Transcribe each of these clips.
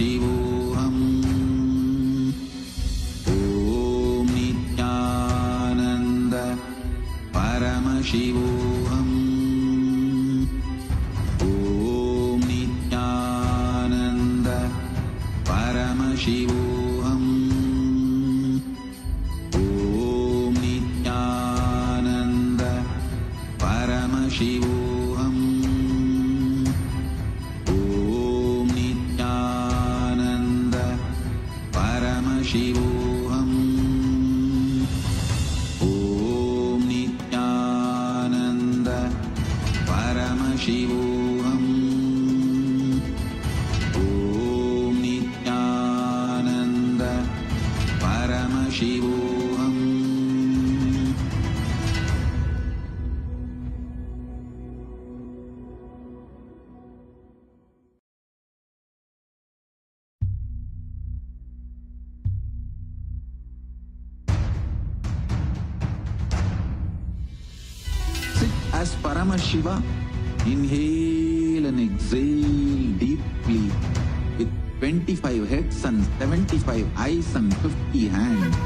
Paramashivoham. Om Nityananda Paramashivoham. Om Nityananda Paramashivoham. Om Nityananda Paramashivoham. Om Nityananda Paramashivoham. Om Nityananda Paramashivoham. Om Nityananda Paramashivoham. Sit as Paramashiva. Inhale and exhale deeply with 25 heads and 75 eyes and 50 hands.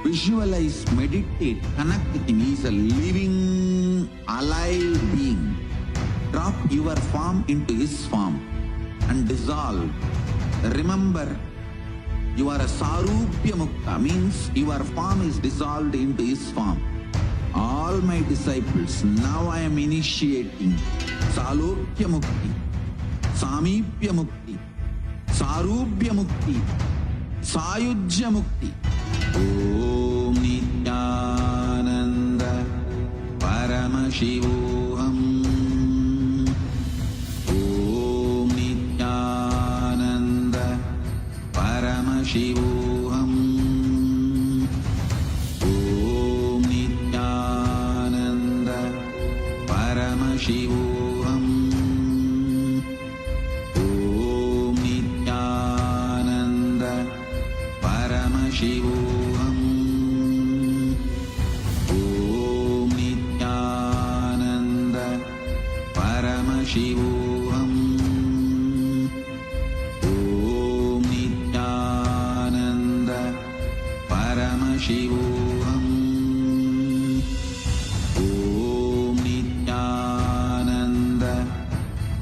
Visualize, meditate, connect with him. He is a living, alive being. Drop your form into his form and dissolve. Remember, you are a Sarupya Mukta, means your form is dissolved into his form. All my disciples, now I am initiating Salokya Mukti, Samipya Mukti, Sarupya Mukti, Sayujya Mukti. Om Nityananda Paramashivoham. Om Nityananda Paramashivoham. Om Nityananda Paramashivoham. Om Nityananda Paramashivoham. Om Nityananda Paramashivoham. Om Nityananda Paramashivoham. Om Nityananda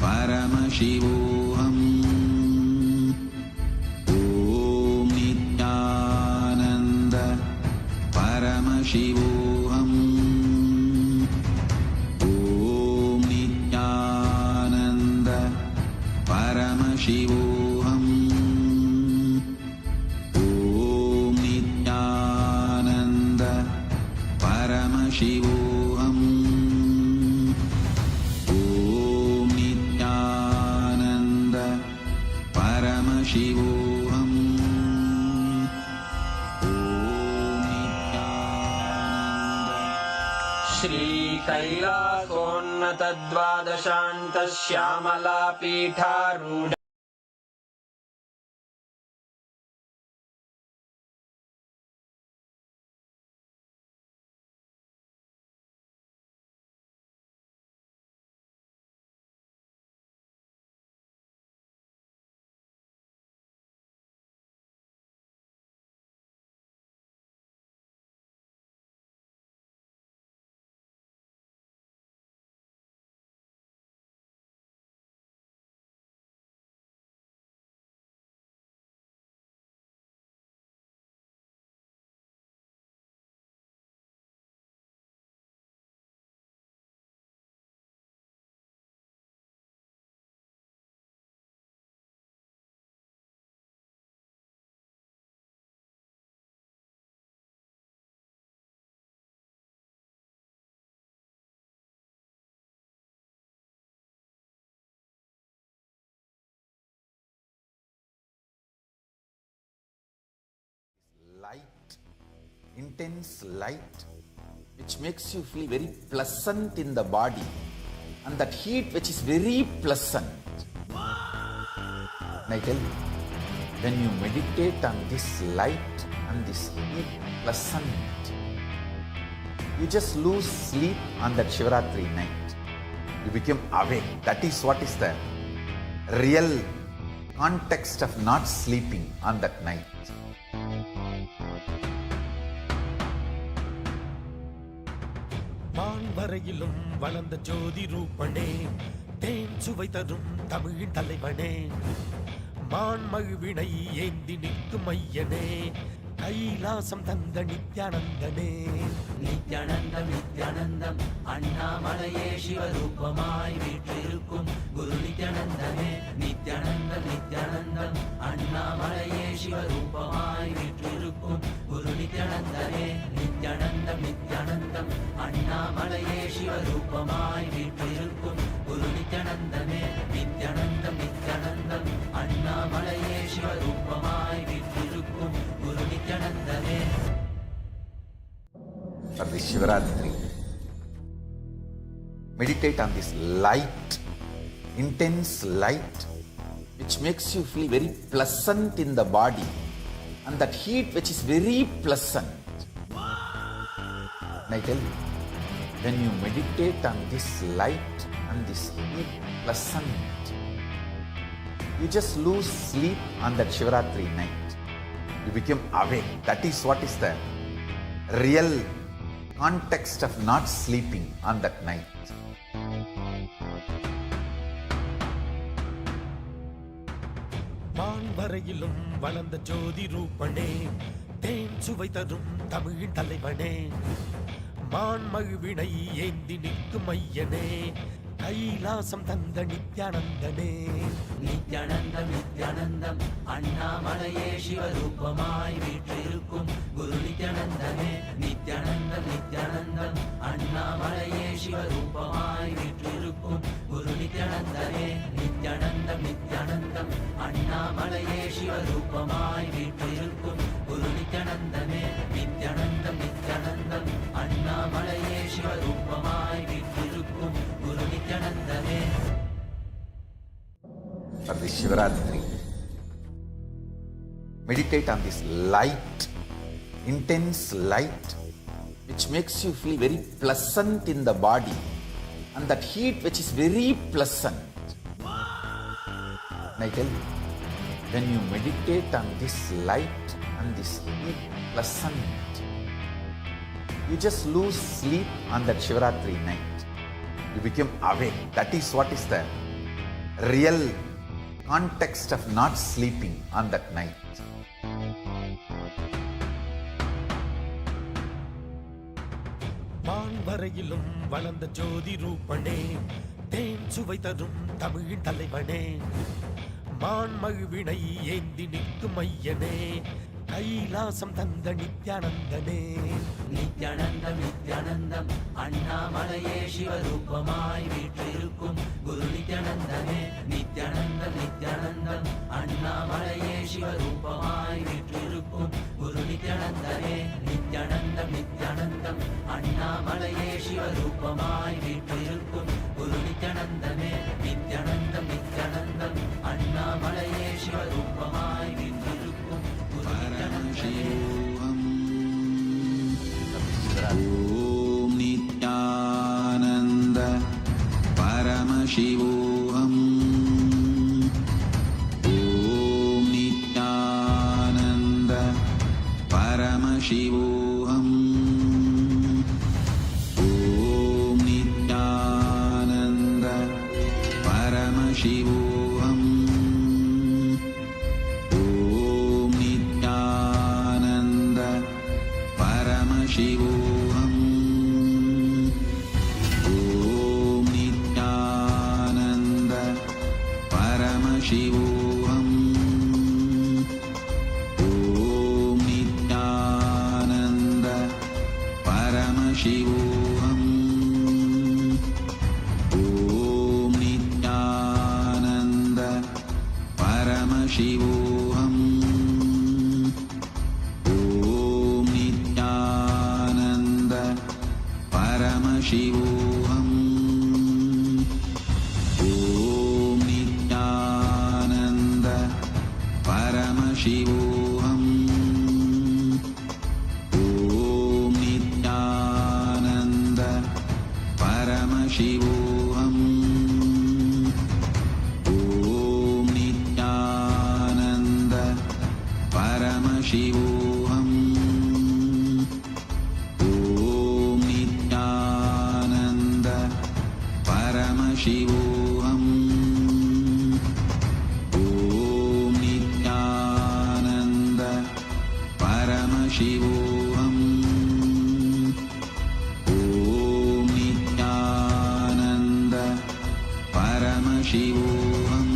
Paramashivoham. Om Nityananda Paramashivoham. Om Nityananda Paramashivoham. Om Nityananda Paramashivoham. Om Nityananda Paramashivoham. Shri कैलासोन्नत द्वादशान्त Shyamala पीठारूढ़ light, intense light, which makes you feel very pleasant in the body, and that heat which is very pleasant. And I tell you, when you meditate on this light and this heat pleasant, you just lose sleep on that Shivaratri night. You become awake. That is what is the real context of not sleeping on that night. வான்வரையிலும் வளர்ந்த ஜோதி ரூபனே, தேன் சுவை தரும் தமிழின் தலைவனே, மான்மழுவினை ஏந்தி நிற்கும் ஐயனே, கைலாசம் தந்த நித்யானந்தனே. நித்யானந்தம் நித்யானந்தம் அண்ணாமலையே சிவரூபமாய் வீற்றிருக்கும் குரு நித்யானந்தனே. நித்யானந்தம் நித்யானந்தம் அண்ணாமலையே சிவரூபமாய் வீற்றிருக்கும் குரு நித்யானந்தனே. நித்யானந்தம் நித்யானந்தம் அண்ணாமலையே சிவரூபமாய் வீற்றிருக்கும் குரு நித்யானந்தனே. நித்யானந்தம் நித்யானந்தம் அண்ணாமலையே சிவரூபமாய் வீற்றிருக்கும் குரு நித்யானந்தனே. For the Shivaratri, meditate on this light, intense light, which makes you feel very pleasant in the body, and that heat which is very pleasant. And I tell you, when you meditate on this light and this heat pleasant, you just lose sleep on that Shivaratri night. You become awake. That is what is the real context of not sleeping on that night. வான்வரையிலும் வளர்ந்த ஜோதி ரூபனே, தேன் சுவை தரும் தமிழின் தலைவனே, மான்மழுவினை ஏந்தி நிற்கும் ஐயனே, கைலாசம் தந்த நித்யானந்தனே. நித்யானந்தம் நித்யானந்தம் அண்ணாமலையே சிவரூபமாய் வீற்றிருக்கும் குரு நித்யானந்தனே. நித்யானந்தம் நித்யானந்தம் அண்ணாமலையே சிவரூபமாய் வீற்றிருக்கும் குரு நித்யானந்தனே. நித்யானந்தம் நித்யானந்தம் அண்ணாமலையே சிவரூபமாய் வீற்றிருக்கும் குரு நித்யானந்தனே. நித்யானந்தம் நித்யானந்தம் அண்ணாமலையே சிவரூபமாய் வீற்றிருக்கும் குரு நித்யானந்தனே. For the Shivaratri, meditate on this light, intense light, which makes you feel very pleasant in the body, and that heat which is very pleasant. And I tell you, when you meditate on this light and this heat pleasant, you just lose sleep on that Shivaratri night. You become awake. That is what is the real context of not sleeping on that night. வான்வரையிலும் வளர்ந்த ஜோதி ரூபனே, தேன் சுவை தரும் தமிழின் தலைவனே, மான்மழுவினை ஏந்தி நிற்கும் ஐயனே, கைலாசம் தந்த நித்யானந்தனே. நித்யானந்தம் நித்யானந்தம் அண்ணாமலையே சிவரூபமாய் வீற்றிருக்கும் குரு நித்யானந்தனே. நித்யானந்தம் நித்யானந்தம் அண்ணாமலையே சிவரூபமாய் வீற்றிருக்கும் குரு நித்யானந்தனே. நித்யானந்தம் நித்யானந்தம் அண்ணாமலையே சிவரூபமாய் வீற்றிருக்கும் குரு நித்யானந்தனே. நித்யானந்தம் நித்யானந்தம் அண்ணாமலையே சிவரூபமாய் வீற்றிருக்கும் குரு परमशिवोऽहम् ॐ नित्यानन्द परमशिवोऽहम् ॐ नित्यानन्द परमशिवोऽहम् ॐ नित्यानन्द परमशिवोऽहम् शिवोऽहम् ॐ नित्यानन्द परमशिवोऽहम् ॐ नित्यानन्द परमशिवोऽहम् ॐ नित्यानन्द परमशिवोऽहम् शिवोऽहम् ॐ नित्यानन्द परमशिवोऽहम् ॐ नित्यानन्द परमशिवोऽहम् ॐ Nityanand Paramashivoham. Om Nityananda Paramashivoham. Om Nityananda Paramashivoham. Om Nityananda Paramashivoham.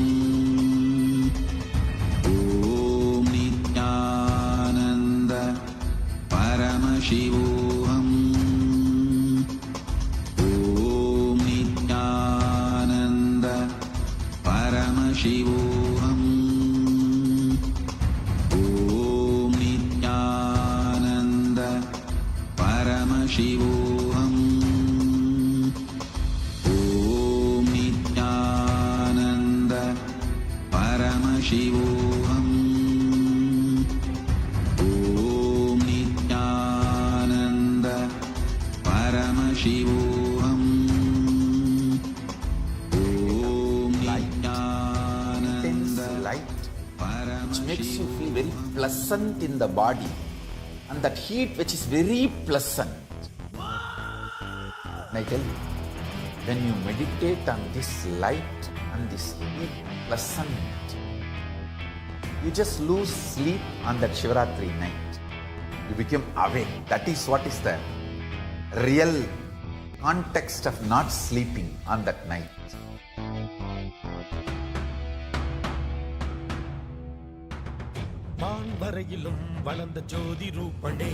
Om Nityananda Paramashivoham. Om Nityananda Paramashivoham. Om Nityananda Paramashivoham. Om Nityananda Paramashivoham. Om Nityananda Paramashivoham. Om Intense light which makes you feel very pleasant in the body, and that heat which is very pleasant. And I tell you, when you meditate on this light and this heat pleasant, you just lose sleep on that Shivaratri night. You become awake. That is what is the real context of not sleeping on that night. வான்வரையிலும் வளர்ந்த ஜோதி ரூபனே,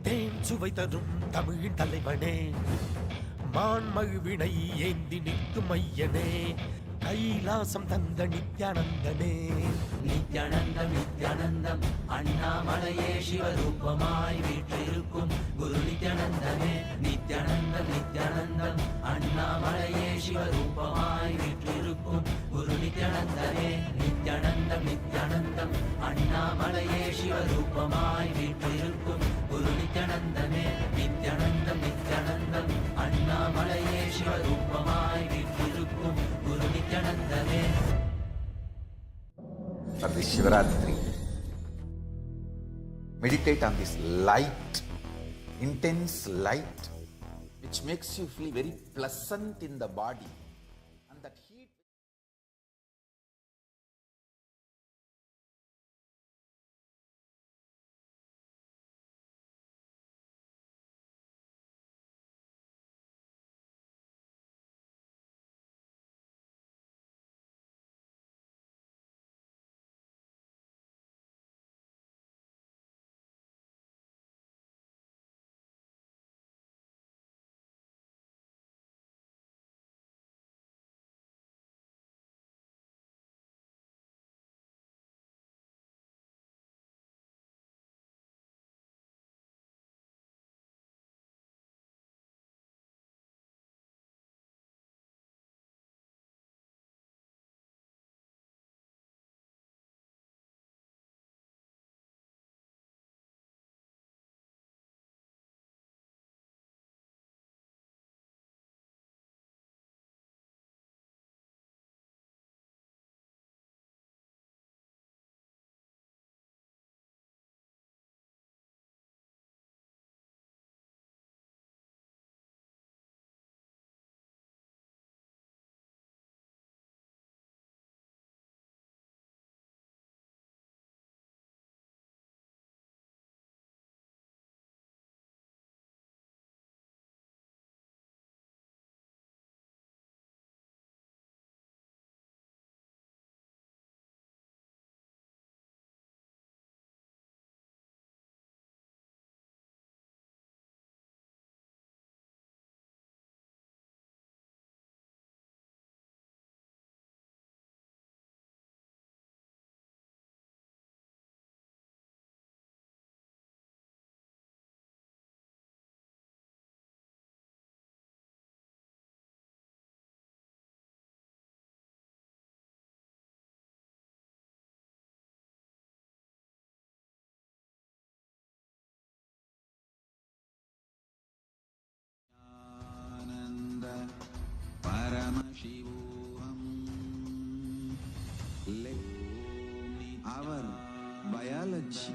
தேன் சுவை தரும் தமிழின் தலைவனே, மான்மழுவினை ஏந்தி நிற்கும் ஐயனே, கைலாசம் தந்த நித்யானந்தனே. நித்யானந்தம் நித்யானந்தம் அண்ணாமலையே சிவரூபமாய் வீற்றிருக்கும் குரு நித்யானந்தமே. நித்யானந்தம் நித்யானந்தம் அண்ணாமலையே சிவரூபமாய் வீற்றிருக்கும் குரு நித்யானந்தமே. நித்யானந்தம் நித்யானந்தம் அண்ணாமலையே சிவரூபமாய் வீற்றிருக்கும் குரு நித்யானந்தமே. நித்யானந்தம் நித்யானந்தம் அண்ணாமலையே சிவரூபமாய் வீற்றிருக்கும் குரு நித்யானந்தமே. For this Shivaratri, meditate on this light, intense light, which makes you feel very pleasant in the body, and that heat. Paramashivoham. Let our biology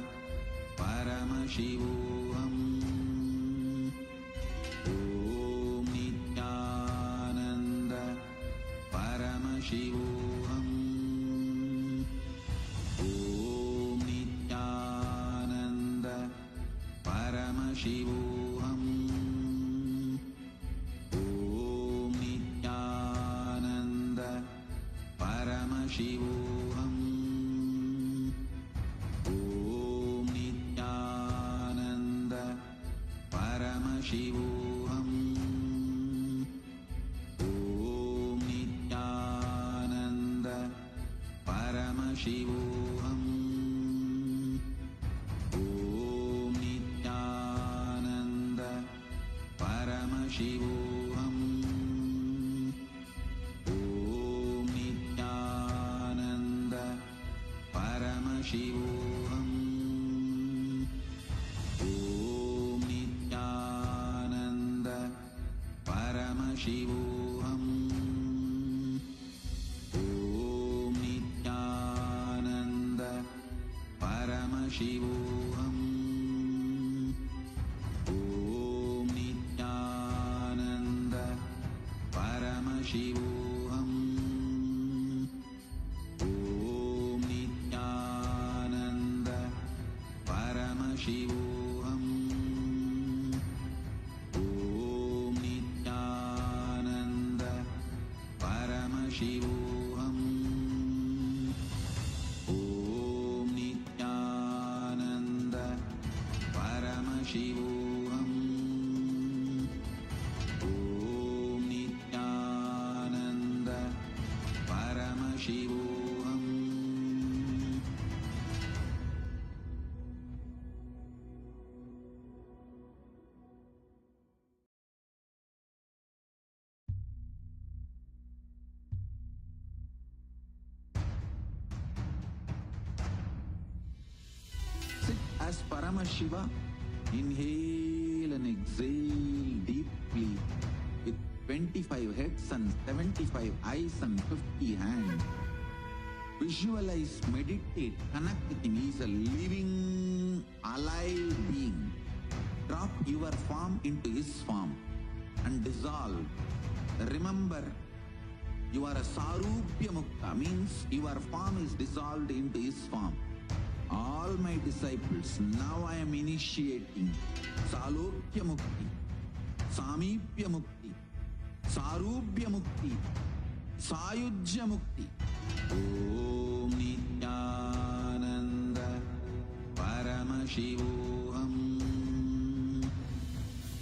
Paramashivoham. Om Nityananda Paramashivoham. Om Nityananda Paramashivoham. Om Nityananda Paramashivoham. Om Nityananda Paramashivoham. Om Nityananda Paramashivoham. Om Nityananda Paramashivoham. Om Nityananda Paramashivoham. Om Nityananda Paramashivoham. Om Nityananda Paramashivoham. Om Nityananda Paramashivoham. Om Nityananda Paramashivoham. Om Nityananda Paramashivoham. Om Nityananda Paramashivoham. Sit as Paramashiva. Inhale and exhale deeply with 25 heads and 75 eyes and 50 hands. Visualize, meditate, connect with him. He is a living, alive being. Drop your form into his form and dissolve. Remember, you are a Sarupya Mukta, means your form is dissolved into his form. All my disciples, now I am initiating Salokya Mukti, Samipya Mukti, Sarupya Mukti, Sayujya Mukti. Om Nityananda Paramashivoham.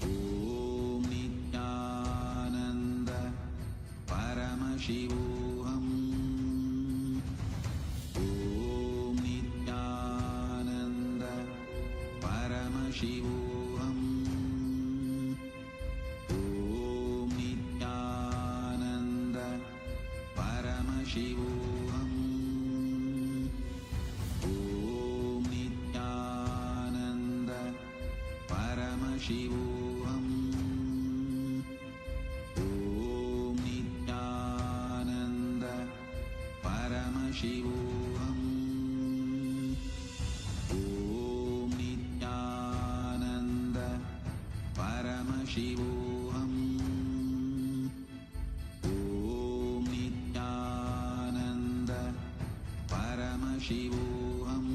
Om Nityananda Paramashivoham. Om Nityananda Paramashivoham. Om Nityananda Paramashivoham. Om Nityananda Paramashivoham. Om Nityananda Paramashivoham. Om Nityananda Paramashivoham. Om Nityananda Paramashivoham.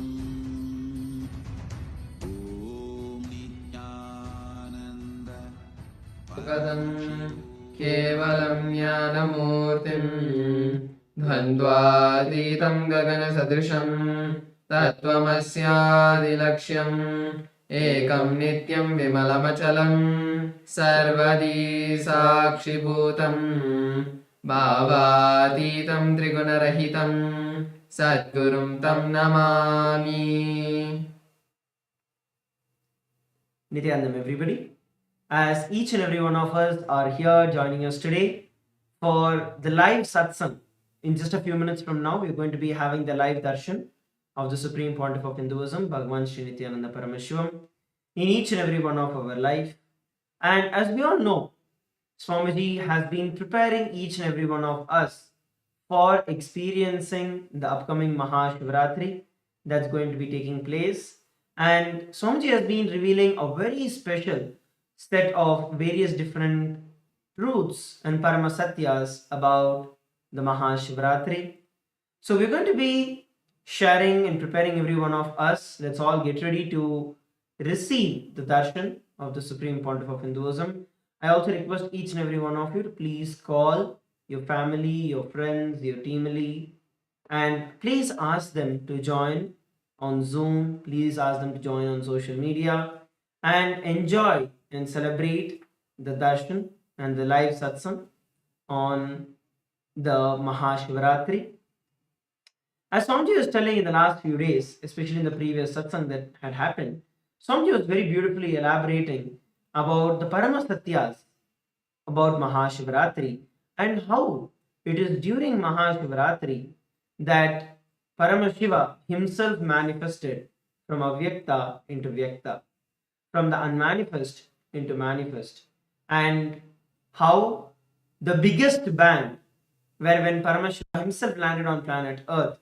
Om Nityananda कदं केवलं ज्ञानमूर्तिं द्वन्द्वातीतं गगनसदृशं तत्त्वमस्यादिलक्ष्यम् एकं नित्यं विमलमचलं सर्वदी साक्षिभूतं भावातीतं त्रिगुणरहितं सद्गुरुं तं Namami. Nityanandam, everybody. As each and every one of us are here joining us today for the live satsang. In just a few minutes from now, we're going to be having the live darshan of the Supreme Pontiff of Hinduism, BHAGAVAN SRI NITHYANANDA PARAMASHIVAM, in each and every one of our life. And as we all know, Swamiji has been preparing each and every one of us for experiencing the upcoming Mahashivaratri that's going to be taking place. And Swamiji has been revealing a very special set of various different truths and paramasatyas about the Mahashivaratri. So we're going to be sharing and preparing every one of us. Let's all get ready to receive the darshan of the Supreme Pontiff of Hinduism. I also request each and every one of you to please call your family, your friends, your teamily, and please ask them to join on Zoom. Please ask them to join on social media and enjoy and celebrate the darshan and the live satsang on the Mahashivaratri. As Swamiji was telling in the last few days, especially in the previous satsang that had happened, Swamiji was very beautifully elaborating about the Paramasatyas about Mahashivaratri and how it is during Mahashivaratri that Paramashiva himself manifested from Avyakta into Vyakta, from the unmanifest into manifest, and how the biggest bang, where when Paramashiva himself landed on planet Earth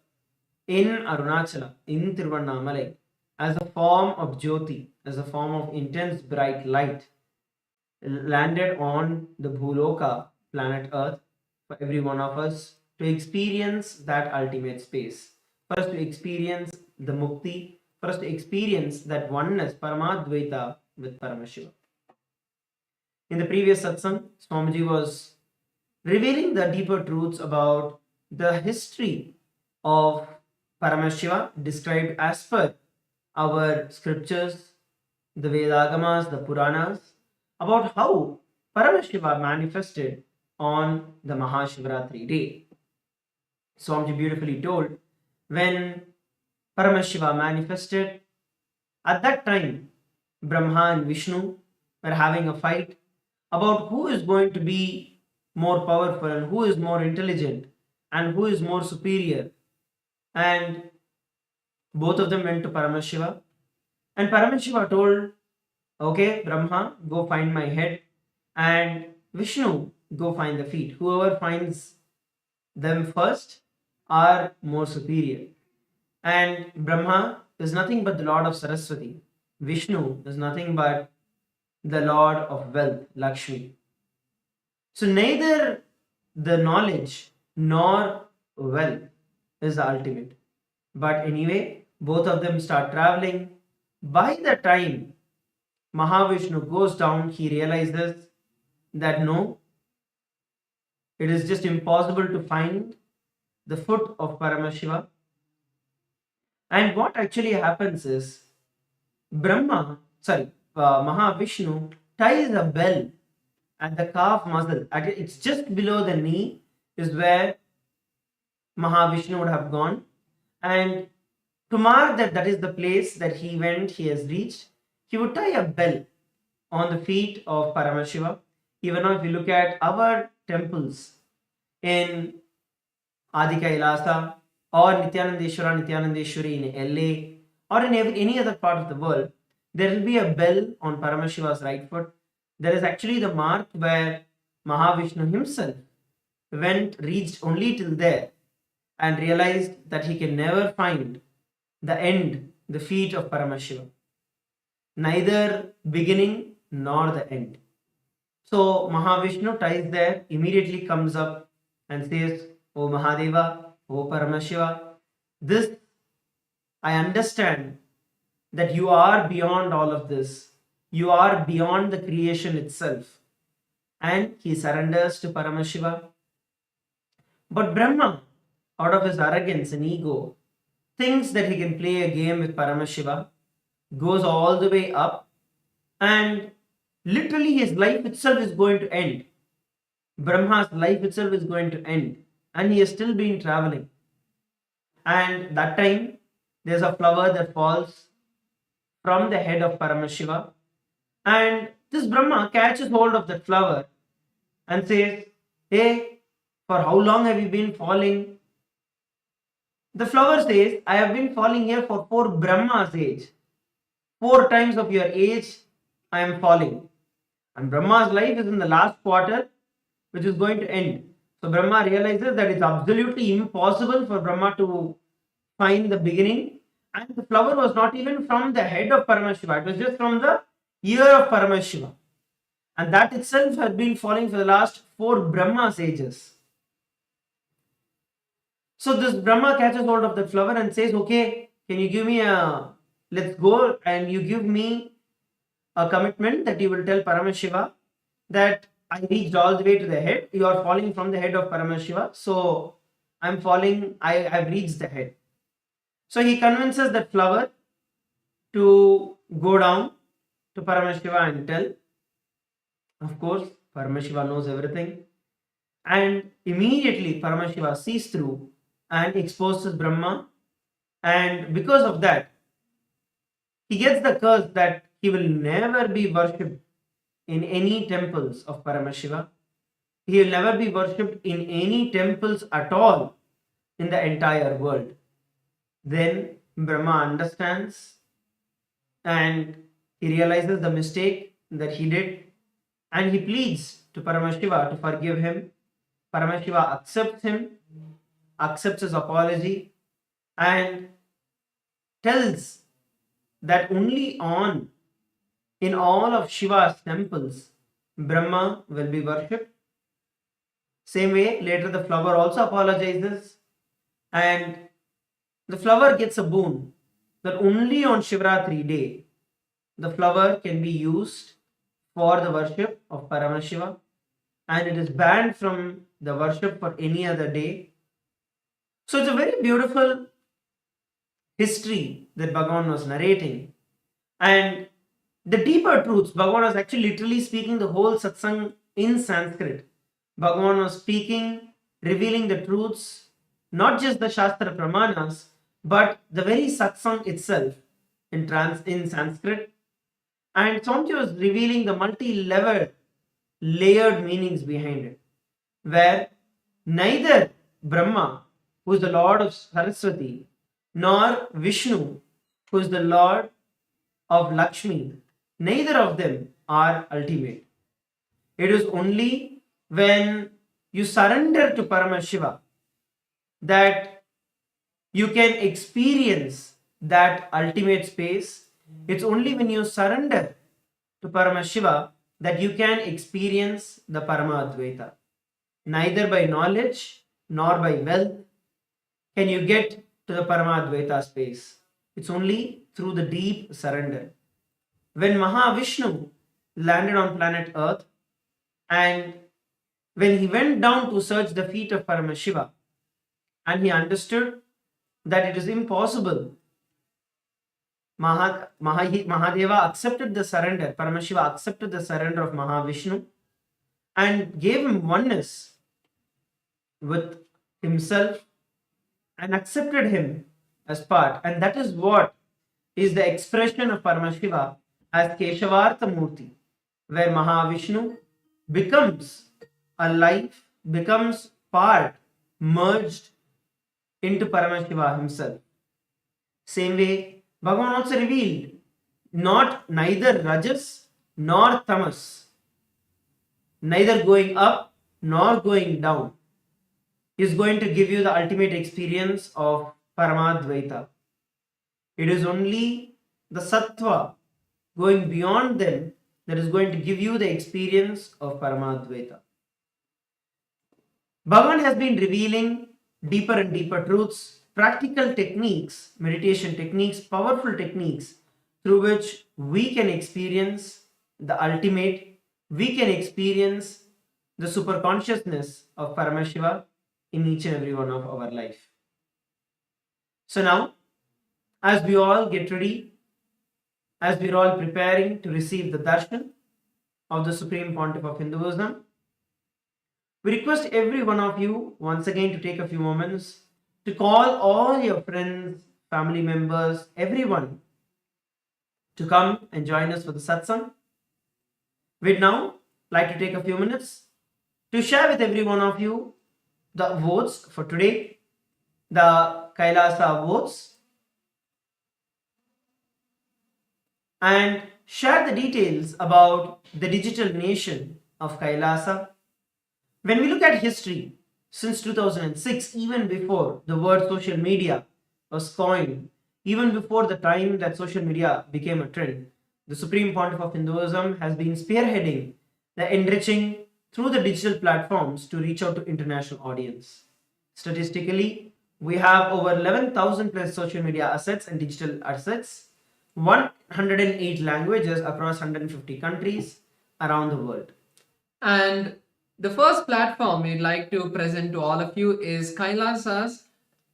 in Arunachala, in Tiruvannamalai, as a form of Jyoti, as a form of intense bright light, landed on the Bhuloka, planet Earth, for every one of us to experience that ultimate space. For us to experience the Mukti, for us to experience that oneness, Paramadvaita with Paramashiva. In the previous satsang, Swamiji was revealing the deeper truths about the history of Paramashiva described as per our scriptures, the Vedagamas, the Puranas, about how Paramashiva manifested on the Mahashivaratri day. Swamiji beautifully told, when Paramashiva manifested, at that time Brahma and Vishnu were having a fight about who is going to be more powerful and who is more intelligent and who is more superior. And both of them went to Paramashiva, and Paramashiva told, okay, Brahma, go find my head, and Vishnu, go find the feet. Whoever finds them first are more superior. And Brahma is nothing but the Lord of Saraswati. Vishnu is nothing but the Lord of wealth, Lakshmi. So neither the knowledge nor wealth is the ultimate. But anyway, both of them start traveling. By the time Mahavishnu goes down, he realizes that no, it is just impossible to find the foot of Paramashiva. And what actually happens is Mahavishnu ties a bell at the calf muscle. It's just below the knee is where Mahavishnu would have gone. And to mark that is the place that he has reached, he would tie a bell on the feet of Paramashiva. Even now, if you look at our temples in MahaKailasa or Nityanandeshwari in LA or in any other part of the world, there will be a bell on Paramashiva's right foot. There is actually the mark where Mahavishnu himself reached only till there and realized that he can never find the end, the feet of Paramashiva. Neither beginning nor the end. So Mahavishnu ties there, immediately comes up and says, O Mahadeva, O Paramashiva, this I understand that you are beyond all of this. You are beyond the creation itself. And he surrenders to Paramashiva. But Brahma, out of his arrogance and ego, thinks that he can play a game with Paramashiva, goes all the way up, and literally his life itself is going to end. Brahma's life itself is going to end, and he has still been traveling. And that time, there's a flower that falls from the head of Paramashiva, and this Brahma catches hold of that flower and says, hey, for how long have you been falling? The flower says, I have been falling here for 4 Brahma's age. 4 times of your age, I am falling. And Brahma's life is in the last quarter, which is going to end. So Brahma realizes that it's absolutely impossible for Brahma to find the beginning. And the flower was not even from the head of Paramashiva. It was just from the ear of Paramashiva. And that itself had been falling for the last 4 Brahma's ages. So this Brahma catches hold of the flower and says, okay, can you give me let's go, and you give me a commitment that you will tell Paramashiva that I reached all the way to the head. You are falling from the head of Paramashiva. So I'm falling, I've reached the head. So he convinces that flower to go down to Paramashiva and tell. Of course, Paramashiva knows everything. And immediately Paramashiva sees through and exposes Brahma. And because of that, he gets the curse that he will never be worshipped in any temples of Paramashiva. He will never be worshipped in any temples at all in the entire world. Then Brahma understands and he realizes the mistake that he did, and he pleads to Paramashiva to forgive him. Paramashiva accepts him, accepts his apology, and tells that only in all of Shiva's temples Brahma will be worshipped. Same way, later the flower also apologizes, and the flower gets a boon that only on Shivaratri day the flower can be used for the worship of Paramashiva, and it is banned from the worship for any other day. So it's a very beautiful history that Bhagavan was narrating, and the deeper truths, Bhagavan was actually literally speaking the whole satsang in Sanskrit. Bhagavan was speaking, revealing the truths, not just the Shastra Pramanas, but the very satsang itself in Sanskrit. And Swamiji was revealing the multi-level, layered meanings behind it, where neither Brahma, who is the Lord of Saraswati, nor Vishnu, who is the Lord of Lakshmi, neither of them are ultimate. It is only when you surrender to Paramashiva that you can experience that ultimate space. It's only when you surrender to Paramashiva that you can experience the Paramadvaita. Neither by knowledge nor by wealth can you get to the Paramadvaita space. It's only through the deep surrender. When Mahavishnu landed on planet Earth, and when he went down to search the feet of Paramashiva, and he understood that it is impossible, Mahadeva accepted the surrender, Paramashiva accepted the surrender of Mahavishnu and gave him oneness with himself and accepted him as part. And that is what is the expression of Paramashiva as Keshavartha Murthy, where Mahavishnu becomes alive, becomes part, merged into Paramashiva himself. Same way, Bhagavan also revealed neither Rajas nor Tamas, neither going up nor going down, is going to give you the ultimate experience of Paramadvaita. It is only the Sattva going beyond them that is going to give you the experience of Paramadvaita. Bhagavan has been revealing deeper and deeper truths, practical techniques, meditation techniques, powerful techniques through which we can experience the ultimate, we can experience the super consciousness of Paramashiva in each and every one of our life. So now, as we all get ready, as we are all preparing to receive the darshan of the Supreme Pontiff of Hinduism, we request every one of you once again to take a few moments to call all your friends, family members, everyone to come and join us for the satsang. We'd now like to take a few minutes to share with every one of you the votes for today, the Kailasa votes, and share the details about the digital nation of Kailasa. When we look at history, since 2006, even before the word social media was coined, even before the time that social media became a trend, the Supreme Pontiff of Hinduism has been spearheading the enriching through the digital platforms to reach out to international audience. Statistically, We have over 11,000 plus social media assets and digital assets, 108 languages across 150 countries around the world. And the first platform we'd like to present to all of you is Kailasa's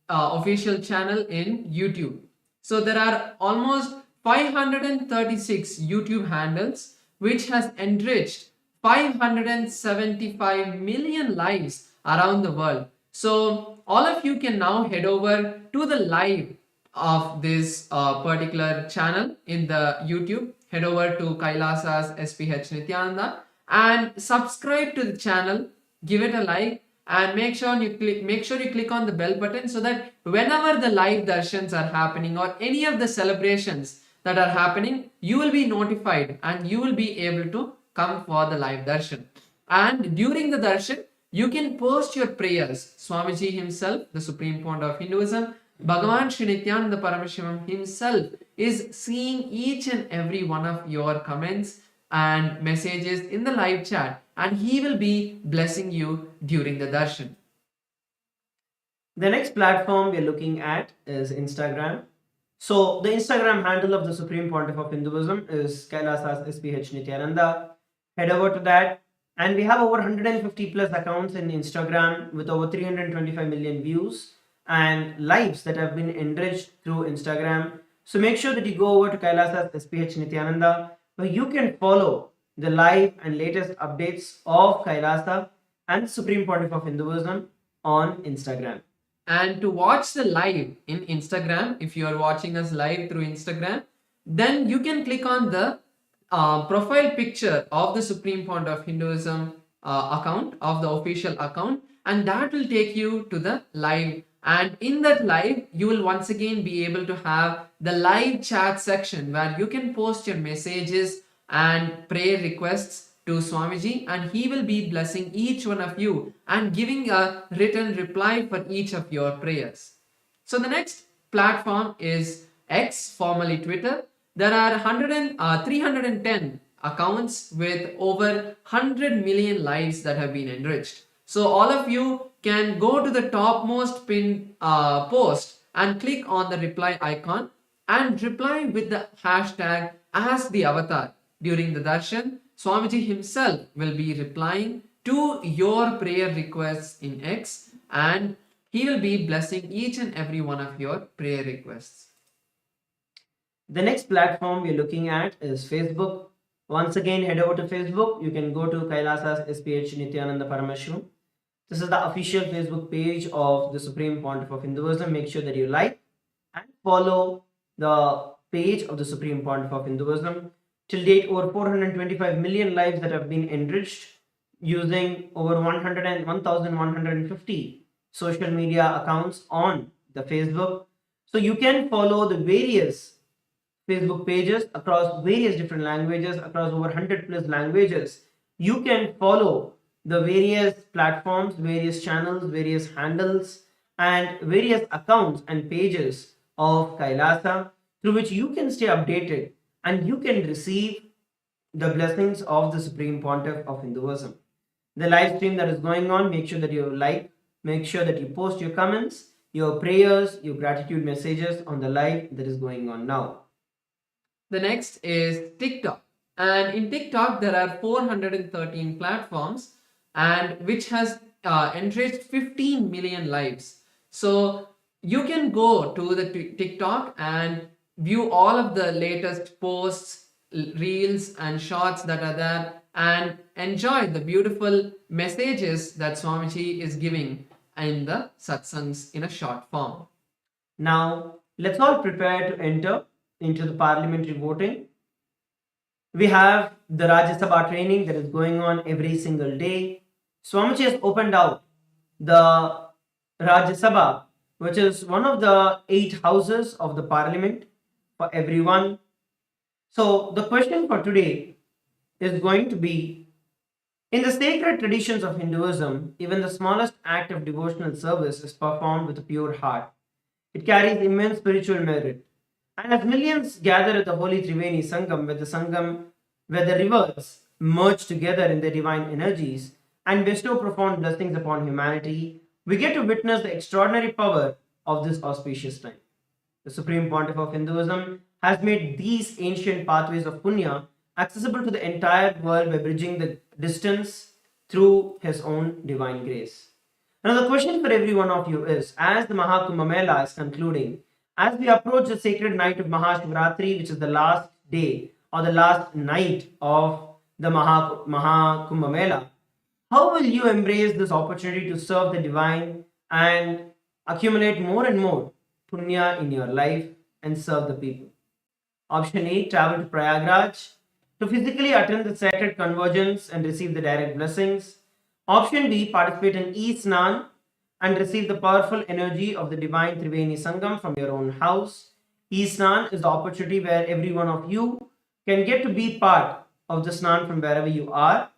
official channel in YouTube. So there are almost 536 YouTube handles which has enriched 575 million lives around the world. So all of you can now head over to the live of this particular channel in the YouTube. Head over to Kailasa's SPH Nithyananda and subscribe to the channel, give it a like, and make sure you click on the bell button so that whenever the live darshans are happening or any of the celebrations that are happening, you will be notified and you will be able to come for the live darshan. And during the darshan, you can post your prayers. Swamiji himself, the Supreme Pontiff of Hinduism, Bhagavan Sri Nithyānanda Paramashivāṁ himself is seeing each and every one of your comments and messages in the live chat, and he will be blessing you during the darshan. The next platform we're looking at is Instagram. So the Instagram handle of the Supreme Pontiff of Hinduism is Kailasa's SPH Nithyananda. Head over to that, and we have over 150 plus accounts in Instagram with over 325 million views and lives that have been enriched through Instagram. So make sure that you go over to Kailasa's SPH Nithyananda, where you can follow the live and latest updates of Kailasa and the Supreme Pontiff of Hinduism on Instagram. And to watch the live in Instagram, if you are watching us live through Instagram, then you can click on the profile picture of the Supreme Pontiff of Hinduism account, of the official account, and that will take you to the live. And in that live, you will once again be able to have the live chat section where you can post your messages and prayer requests to Swamiji, and he will be blessing each one of you and giving a written reply for each of your prayers. So the next platform is X, formerly Twitter. There are 310 accounts with over 100 million lives that have been enriched. So all of you can go to the topmost pinned post and click on the reply icon and reply with the hashtag as the avatar. During the darshan, Swamiji himself will be replying to your prayer requests in X, and he will be blessing each and every one of your prayer requests. The next platform we're looking at is Facebook. Once again, head over to Facebook. You can go to Kailasa's SPH Nithyananda Paramashivāṁ. This is the official Facebook page of the Supreme Pontiff of Hinduism. Make sure that you like and follow the page of the Supreme Pontiff of Hinduism. Till date, over 425 million lives that have been enriched using over 1,150 social media accounts on the Facebook. So you can follow the various Facebook pages across various different languages, across over 100 plus languages. You can follow the various platforms, various channels, various handles, and various accounts and pages of Kailasa through which you can stay updated and you can receive the blessings of the Supreme Pontiff of Hinduism. The live stream that is going on, make sure that you like, make sure that you post your comments, your prayers, your gratitude messages on the live that is going on now. The next is TikTok. And in TikTok, there are 413 platforms and which has enriched 15 million lives. So you can go to the TikTok and view all of the latest posts, reels and shorts that are there and enjoy the beautiful messages that Swamiji is giving in the satsangs in a short form. Now, let's all prepare to enter into the parliamentary voting. We have the Rajya Sabha training that is going on every single day. Swamiji has opened out the Rajya Sabha, which is one of the 8 houses of the parliament for everyone. So the question for today is going to be, in the sacred traditions of Hinduism, even the smallest act of devotional service is performed with a pure heart. It carries immense spiritual merit. And as millions gather at the holy Triveni Sangam, where the rivers merge together in their divine energies and bestow profound blessings upon humanity, we get to witness the extraordinary power of this auspicious time. The Supreme Pontiff of Hinduism has made these ancient pathways of punya accessible to the entire world by bridging the distance through his own divine grace. Now, the question for every one of you is, as the Mahakumbh Mela is concluding, as we approach the sacred night of Mahashivaratri, which is the last day or the last night of the Mahakumbh Mela, how will you embrace this opportunity to serve the divine and accumulate more and more punya in your life and serve the people? Option A, travel to Prayagraj to physically attend the sacred convergence and receive the direct blessings. Option B, participate in E-Snan and receive the powerful energy of the divine Triveni Sangam from your own house. E-Snan is the opportunity where every one of you can get to be part of the Snan from wherever you are.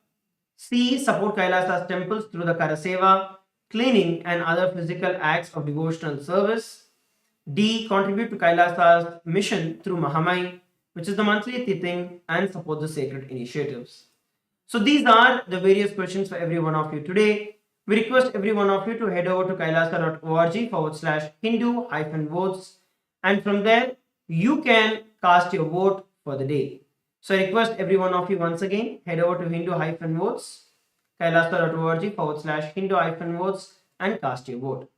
C, support Kailasa's temples through the Karaseva, cleaning and other physical acts of devotional service. D, contribute to Kailasa's mission through Mahamai, which is the monthly Tithing, and support the sacred initiatives. So these are the various questions for every one of you today. We request every one of you to head over to kailasa.org/Hindu-votes, and from there you can cast your vote for the day. So I request every one of you once again, head over to Hindu-votes, kailasa.org/Hindu-votes, and cast your vote.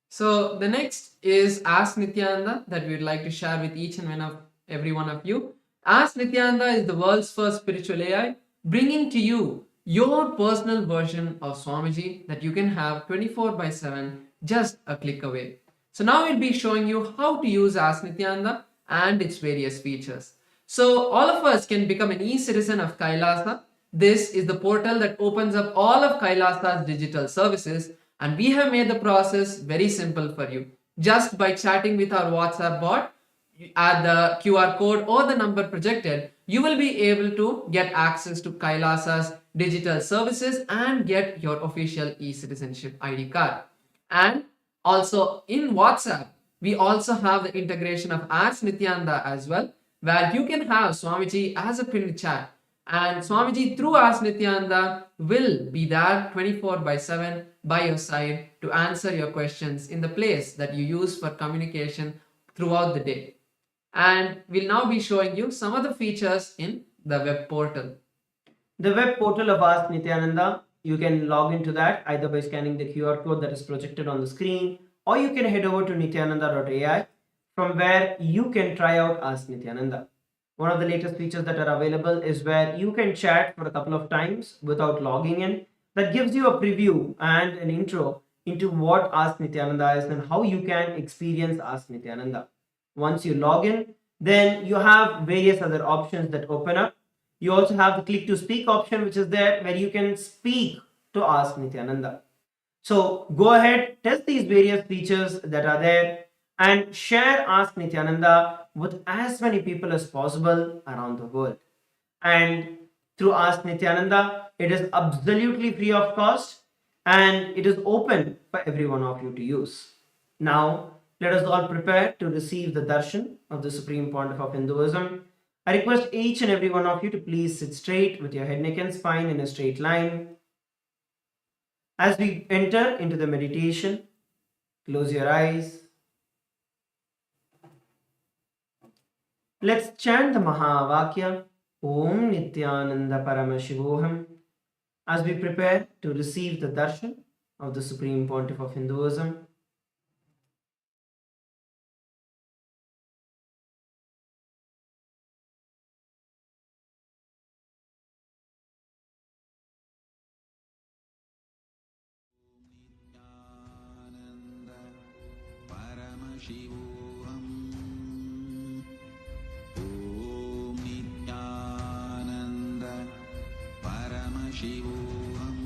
So the next is Ask Nityananda that we would like to share with each and every one of you. Ask Nityananda is the world's first spiritual AI, bringing to you your personal version of Swamiji that you can have 24/7, just a click away. So now we'll be showing you how to use Ask Nityananda and its various features. So all of us can become an e-citizen of Kailasa. This is the portal that opens up all of Kailasa's digital services, and we have made the process very simple for you. Just by chatting with our WhatsApp bot at the QR code or the number projected, you will be able to get access to Kailasa's digital services and get your official e-citizenship ID card. And also in WhatsApp, we also have the integration of Ask Nityananda as well, where you can have Swamiji as a pinned chat, and Swamiji through Ask Nityananda will be there 24/7 by your side to answer your questions in the place that you use for communication throughout the day. And we'll now be showing you some of the features in the web portal. The web portal of Ask Nityananda, you can log into that either by scanning the QR code that is projected on the screen, or you can head over to nityananda.ai, from where you can try out Ask Nityananda. One of the latest features that are available is where you can chat for a couple of times without logging in. That gives you a preview and an intro into what Ask Nityananda is and how you can experience Ask Nityananda. Once you log in, then you have various other options that open up. You also have the click to speak option, which is there, where you can speak to Ask Nityananda. So go ahead, test these various features that are there, and share Ask Nityananda with as many people as possible around the world. And through Ask Nityananda, it is absolutely free of cost, and it is open for every one of you to use. Now, let us all prepare to receive the darshan of the Supreme Pontiff of Hinduism. I request each and every one of you to please sit straight with your head, neck and spine in a straight line. As we enter into the meditation, close your eyes. Let's chant the Mahavakya, Om Nityananda Paramashivoham, as we prepare to receive the darshan of the Supreme Pontiff of Hinduism. Paramashivoham. Om Nityananda Paramashivoham.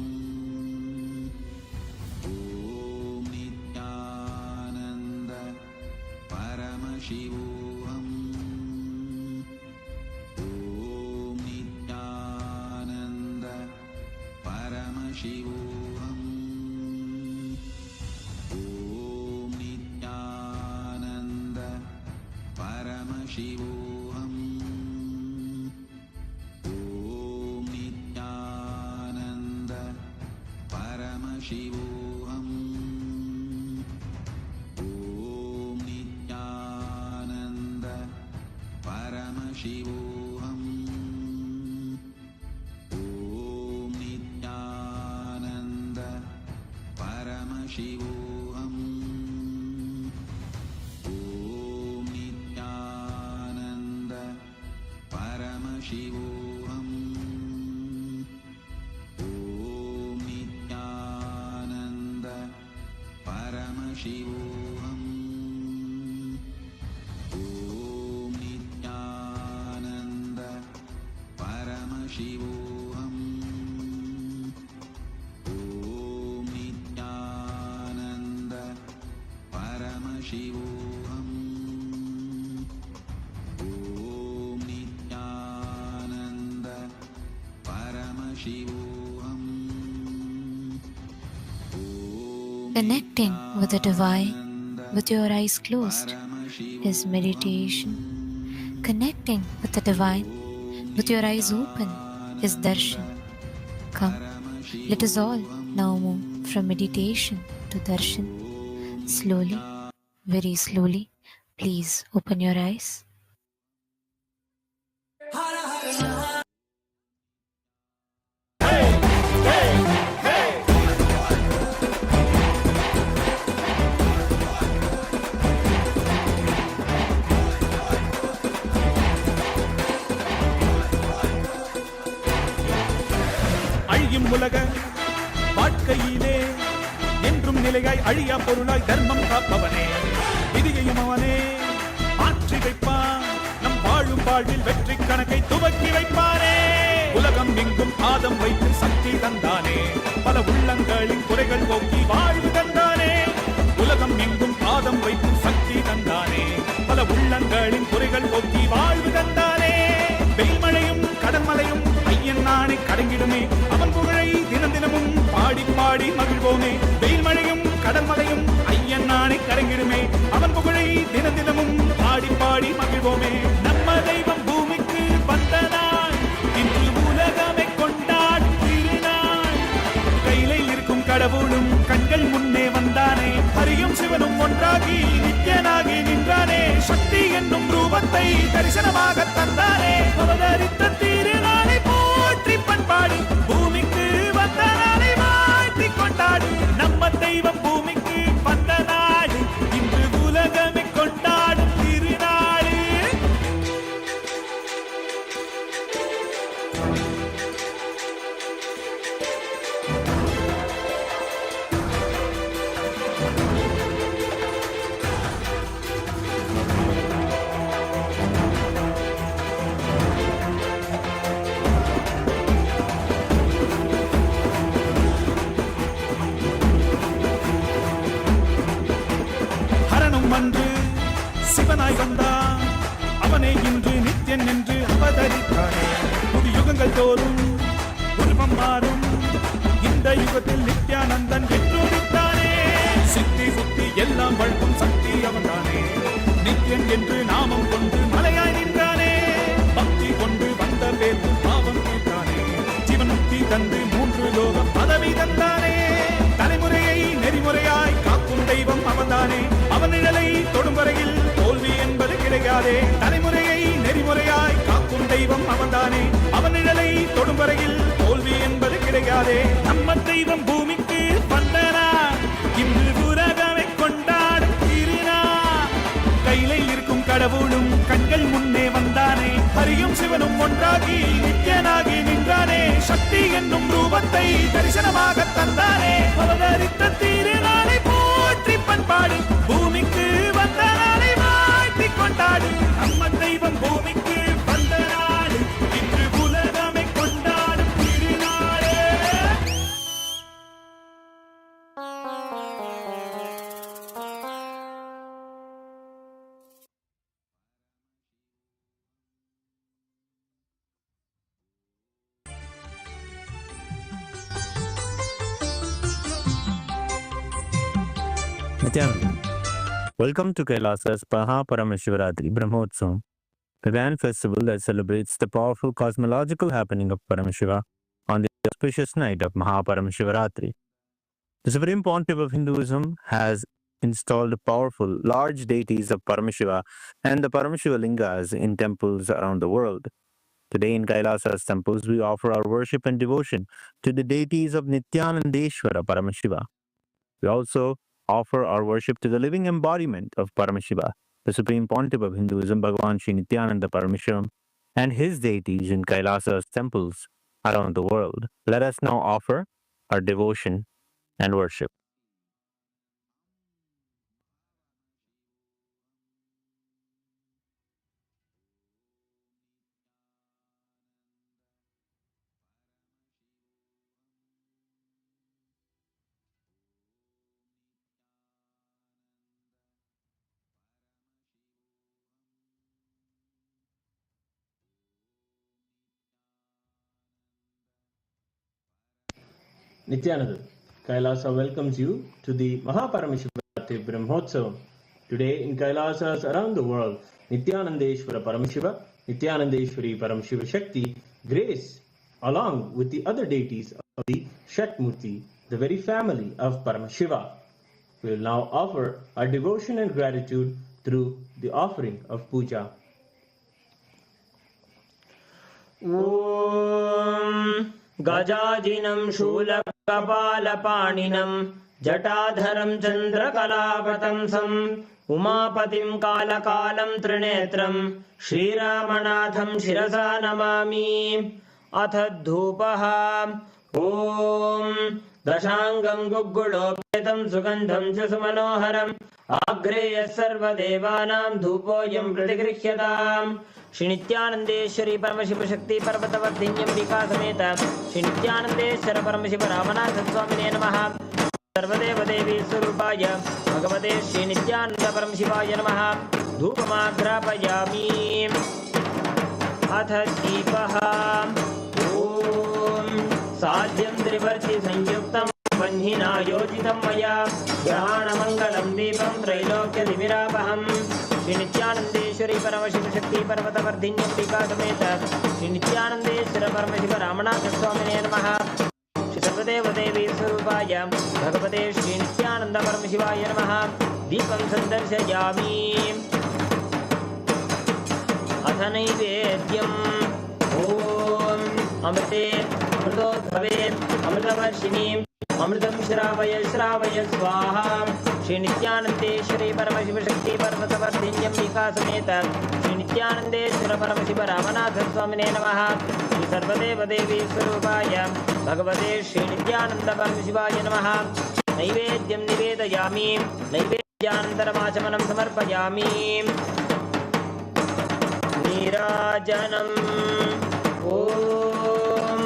Om Nityananda Paramashivoham. Om Nityananda Paramashivoham. Om Nityananda Paramashivoham. Om Nityananda Paramashivoham. Paramashivoham. Om Nityananda Paramashivoham. Om Nityananda Paramashivoham. Om Nityananda Paramashivoham. Om Nityananda Paramashivoham. Om Nityananda Paramashivoham. Om Nityananda Paramashivoham. Connecting with the divine with your eyes closed is meditation. Connecting with the divine with your eyes open is darshan. Come, let us all now move from meditation to darshan. Slowly, very slowly, please open your eyes. அழியும் உலக வாழ்க்கையிலே என்றும் நிலையாய் அழியா பொருளாய் தர்மம் காப்பவனே, விதியையும் அவனே மாற்றி வைப்பான். நம் வாழும் வாழ்வில் வெற்றி கணக்கை துவக்கி வைப்பானே. உலகம் எங்கும் பாதம் வைத்து சக்தி தந்தானே, பல உள்ளங்களின் குறைகள் போக்கி வாழ்வு தந்தானே. உலகம் எங்கும் பாதம் வைத்து சக்தி தந்தானே, பல உள்ளங்களின் குறைகள் போக்கி வாழ்வு தந்தானே. வெயில்மழையும் கடன்மலையும் ஐயன் நாணை கடங்கிடுமே, அவன் புகழை தினம் தினமும் பாடி பாடி மகிழ்வோமே. வெயில்மழையும் கடன்மலையும் ஐயன் நாணை கடங்கிடுமே, அவன் புகழை தினம் தினமும் பாடி பாடி மகிழ்வோமே. நம்ம தெய்வம் பூமிக்கு வந்த நாள், இன்று உலகமே கொண்டாடும் திருநாள். கையிலே இருக்கும் கடவுளும் கண்கள் முன்னே வந்தானே, ஹரியும் சிவனும் ஒன்றாகி நித்யனாகி நின்றானே. சக்தி என்னும் ரூபத்தை தரிசனமாக தந்தானே, அவதரித்த திருநாளை போற்றி பண்பாடி பூமிக்கு வந்த நாளை வாழ்த்தி கொண்டாடு. நம்ம தெய்வம் பூமிக்கு வந்த நாடு, இன்று உலகமே கொண்டாடும் திருநாடு. ஹரனும் அன்று சிவனாய் வந்தான், அவனே இன்று நித்யன் என்று அவதரித்தானே. புது யுகங்கள் தோறும் உருவம் மாறும், இந்த யுகத்தில் நித்யானந்தன் வெற்றுதித்தானே. சித்தி புத்தி எல்லாம் வழங்கும் சக்தி அவன்தானே, நித்யன் என்று நாமம் கொண்டு மலையாய் நின்றானே. பக்தி கொண்டு வந்த பேர் பாவம் தீர்த்தானே, ஜீவனுக்தி தந்து 3 லோகம் பதவி தந்தானே. தலைமுறையை நெறிமுறையாய் காக்கும் தெய்வம் அவன்தானே, அவன் நிழலை தொடும் வரையில் தோல்வி என்பது கிடையாதே. தலைமுறையை நெறிமுறையாய் காக்கும் தெய்வம் அவன்தானே, அவன் நிழலை தொடும் வரையில் தோல்வி என்பது கிடையாதே. நம்ம தெய்வம் பூமிக்கு வந்தனா, இன்று உலகமே கொண்டாடும் திருநாள். கையிலே இருக்கும் கடவுளும் கண்கள் முன்னே வந்தானே, ஹரியும் சிவனும் ஒன்றாகி நித்யனாகி நின்றானே. சக்தி என்னும் ரூபத்தை தரிசனமாக தந்தானே, அவதரித்த திருநாளை போற்றி பண்பாடு பூமிக்கு வந்த நாளை வாழ்த்தி கொண்டாடு. நம்ம தெய்வம் பூமிக்கு வந்த நாடு, இன்று உலகமே கொண்டாடும் திருநாளே. Nityananda. Welcome to Kailasa's Paramashivaratri Brahmotsavam, the grand festival that celebrates the powerful cosmological happening of Paramashiva on the auspicious night of Mahashivaratri. The Supreme Pontiff of Hinduism has installed powerful, large deities of Paramashiva and the Paramashiva Lingas in temples around the world. Today in Kailasa's temples, we offer our worship and devotion to the deities of Nityanandeshwara Paramashiva. We also offer our worship to the living embodiment of Paramashiva, the Supreme Pontiff of Hinduism, Bhagavan Sri Nithyananda Paramashivamam, and his deities in Kailasa's temples around the world. Let us now offer our devotion and worship. Nithyananda, Kailasa welcomes you to the Mahashivaratri Brahmotsavam. Today in Kailasas around the world, Nityanandeshwara Paramashiva, Nityanandeshwari Paramashiva Shakti grace along with the other deities of the Shakmurti, the very family of Paramashiva. We will now offer our devotion and gratitude through the offering of puja. Om Gajajinam Shulakapalanam Jatadharam Chandrakalapatamsam Umapatim Kalakalam Trinetram Shri Ramanatham Shirasa Namami Athadhupaha Om Dashangam Gugulopetam Sugandham Chasumanoharam Agreya Sarva Devanam Dhupoyam Pratigrihyadam Shri Nithyanandeshwari Paramashiva Shakti Parvatavardhinyam Rika Sameta Shri Nithyanandeshwara Paramashiva Ramanatha Swamine Namaha Sarvadeva Devi Surupaya Bhagavate Shri Nithyananda Paramashivaya Namaha Dhupamagrapayami Atha Deepaha Om Sadhyam Trivarti Sanyuktam Vanhina Yojitam Maya Grahana Mangalam Deepam Trailokya Dimirapaham Shri Nithyanandeshwari Paramashiva Shakti Parvatavardhinyam Rika Sameta Shri Nithyanandeshwara Paramashiva Ramanatha Swamine Namaha Shri Sarvadeva Devi Surupaya Bhagavate Shri Nithyananda Paramashivaya Namaha Deepam Sandarshayami Atha Naivedyam Om Amrite Amritodbhave Amritavarshini Amritam Shravaya Shravaya Swaha Shri Nithyanandeshwari Paramashiva Shakti Parvatavardhinyam Rika Sameta Shri Nithyanandeshwara Paramashiva Ramanatha Swamine Namaha Shri Sarvadeva Devi Surupaya Bhagavate Shri Nithyananda Paramashivaya Namaha Naivedyam Nivedayami Naivedyantaramachanam Samarpayami Nirajanam Om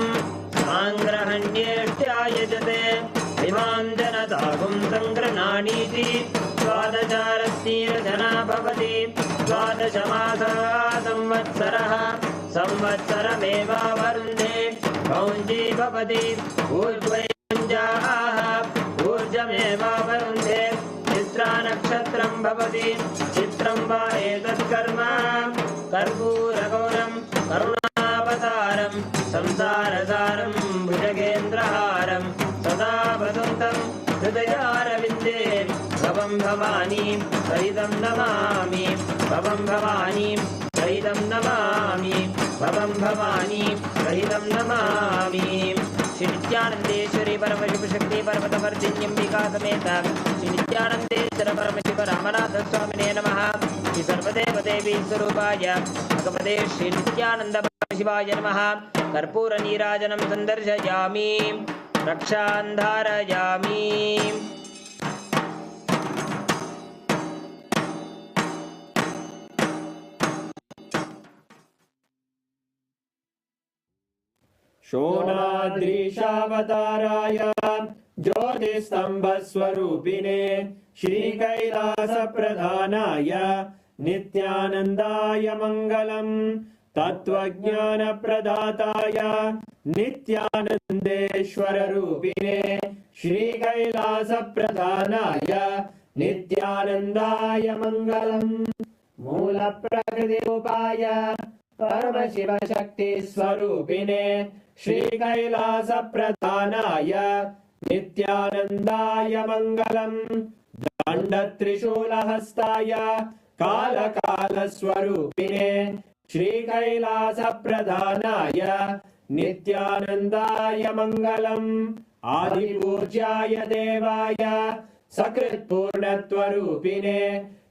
Sangrahanyeshtyayajate Imam Janatagum Sangrananiti Swadacharastira Bhavati Swadachamasa Samvatsaraha Samvatsarameva Varunde Kaunji Bhavati Urjvayanjaha Urjameva Varunde Chitra Nakshatram Bhavati Chitram Vaetat Karma Karpuragoram Karunavataram Samsarasaram Bhujagendraharam Sada Vaduntam Hridayaravidde Bhavam Bhavani Saridam Namami Bhavam Bhavani Saridam Namami Bhavam Bhavani Saridam Namami Shri Nithyanandeshwari Paramashiva Shakti Parvatavardhinyam Rika Sameta Shri Nithyanandeshwara Paramashiva Ramanatha Swamine Namaha Shri Sarvadeva Devi Surupaya Bhagavate Shri Nithyananda Paramashivaya Namaha Karpura Nirajanam Sandarshayami Rakshandharayami Shonadrishavatārāya Jyotisthambaswarupine Shri Kailasa Pradhanaya Nithyanandaya Mangalam Tattvajnana Pradhataya Nithyanandeshwara Rupine Shri Kailasa Pradhanaya Nithyanandaya Mangalam Mula Prakriti Upaya Paramashiva Shakti Swarupine Shri Kailasa Pradhanaya Nithyanandaya Mangalam खण्डत्रिशूलहस्ताय कालकालस्वरूपिणे श्रीकैलासप्रधानाय नित्यानन्दाय मङ्गलम् आदिपूज्याय देवाय सकृत्पूर्णत्वरूपिणे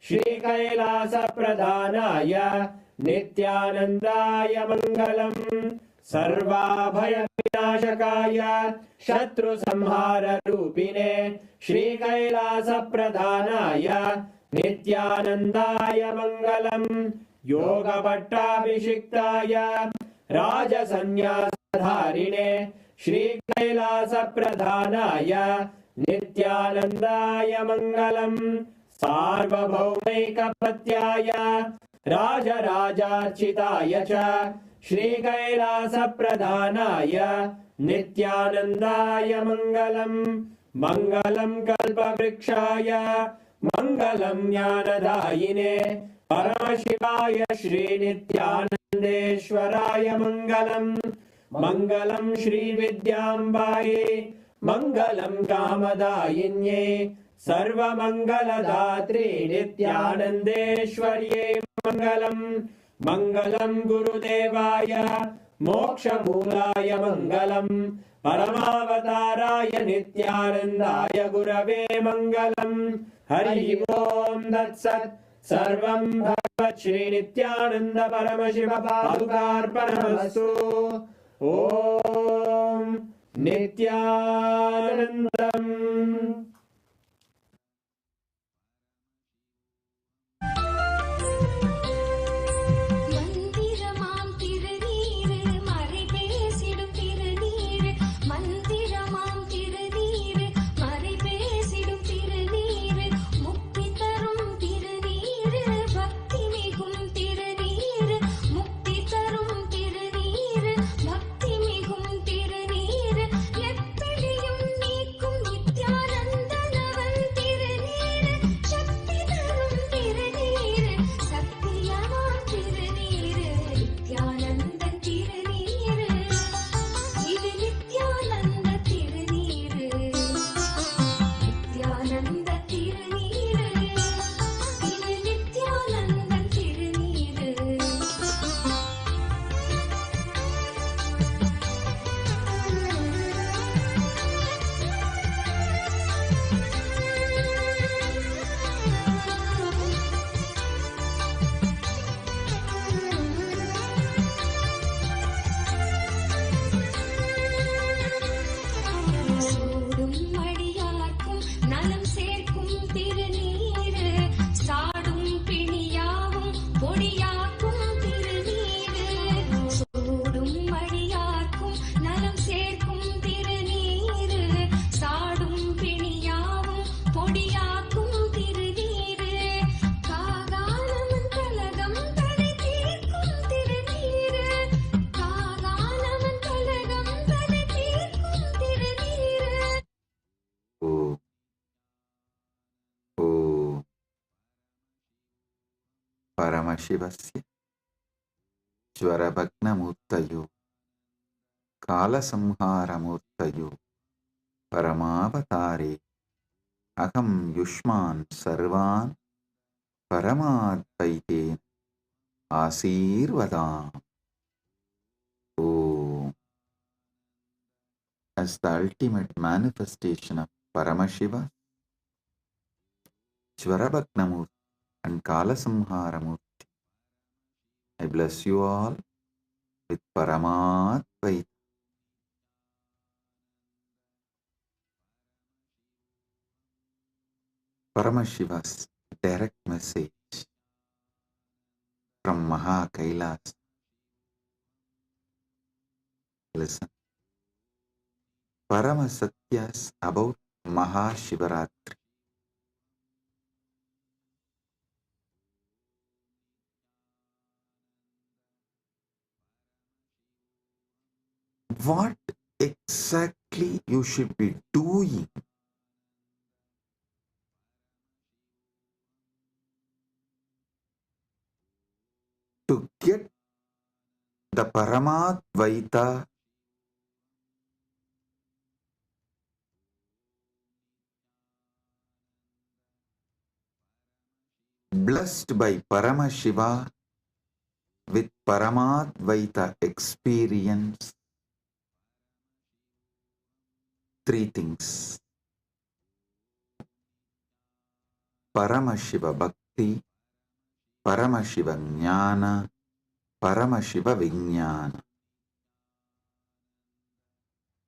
श्रीकैलासप्रधानाय नित्यानन्दाय मङ्गलम् सर्वाभयविनाशकाय शत्रुसंहाररूपिणे श्रीकैलासप्रधानाय नित्यानन्दाय मङ्गलम् योगपट्टाभिषिक्ताय राजसन्न्यासधारिणे श्रीकैलासप्रधानाय नित्यानन्दाय मङ्गलम् सार्वभौमैकपत्याय राजराजार्चिताय च श्रीकैलासप्रधानाय नित्यानन्दाय मङ्गलम् मङ्गलं कल्पवृक्षाय मङ्गलं ज्ञानदायिने परमशिवाय श्रीनित्यानन्देश्वराय मङ्गलम् मङ्गलं श्रीविद्याम्बायै मङ्गलं कामदायिन्ये सर्वमङ्गलदात्रे नित्यानन्देश्वर्यै मङ्गलम् मङ्गलं गुरुदेवाय मोक्षमूलाय मङ्गलम् परमावताराय नित्यानन्दाय गुरवे मङ्गलम् हरि ओम् तत्सत् सर्वं भगवत् श्रीनित्यानन्द परमशिव पादुकार्पणमस्तु ॐ नित्यानन्दम् மந்திரமாம் திருநீரு மறை பேசிடும் திருநீரு மந்திரமாம் திருநீரு மறை பேசிடும் திருநீரு முக்தி தரும் திருநீரு பக்தி மிகும் திருநீரு முக்தி தரும் திருநீரு பக்தி மிகும் திருநீரு எத்தனையும் நீக்கும் நித்யானந்தனவன் திருநீரு சக்தி தரும் திருநீரு சத்தியமாம் திருநீரு நித்யானந்த திருநீரு இது நித்யானந்த திருநீரு நித்யானந்த திருநீரு இது நித்யானந்த திருநீரு சூடும் மடியார்க்கும் நலம் சேர்க்கும் திருநீரு சாடும் பிணியாவும் பொடியாக்கும் திருநீரு சூடும் மடியார்க்கும் நலம் சேர்க்கும் திருநீரு சாடும் பிணியாவும் பொடியாக்கும் திருநீரு காகாலமன் கலகம் தடை தீர்க்கும் திருநீரு காகாலமன் கலகம் தடை தீர்க்கும் திருநீரு ஓம் ஓம் பரமசிவஸ்ய ஜ்வரபக்னமூர்த்தயோ காலசம்ஹாரமூர்த்தயோ பரமாவதாரே அகம் யுஷ்மான் சர்வான் பரமாத்வைதேன ஆசீர்வதாம். Om. As the ultimate manifestation of Paramashiva, Jvarabhagna Murthy and Kalasamhara Murthy, I bless you all with Paramadvaita. Paramashiva's direct message from MahaKailasa. Listen. Parama Satyas about Mahashivaratri. What exactly you should be doing to get the Paramadvaita blessed by Paramashiva with Paramadvaita experience. Three things: Paramashiva Bhakti, Paramashiva Jnana, Paramashiva Vijnana.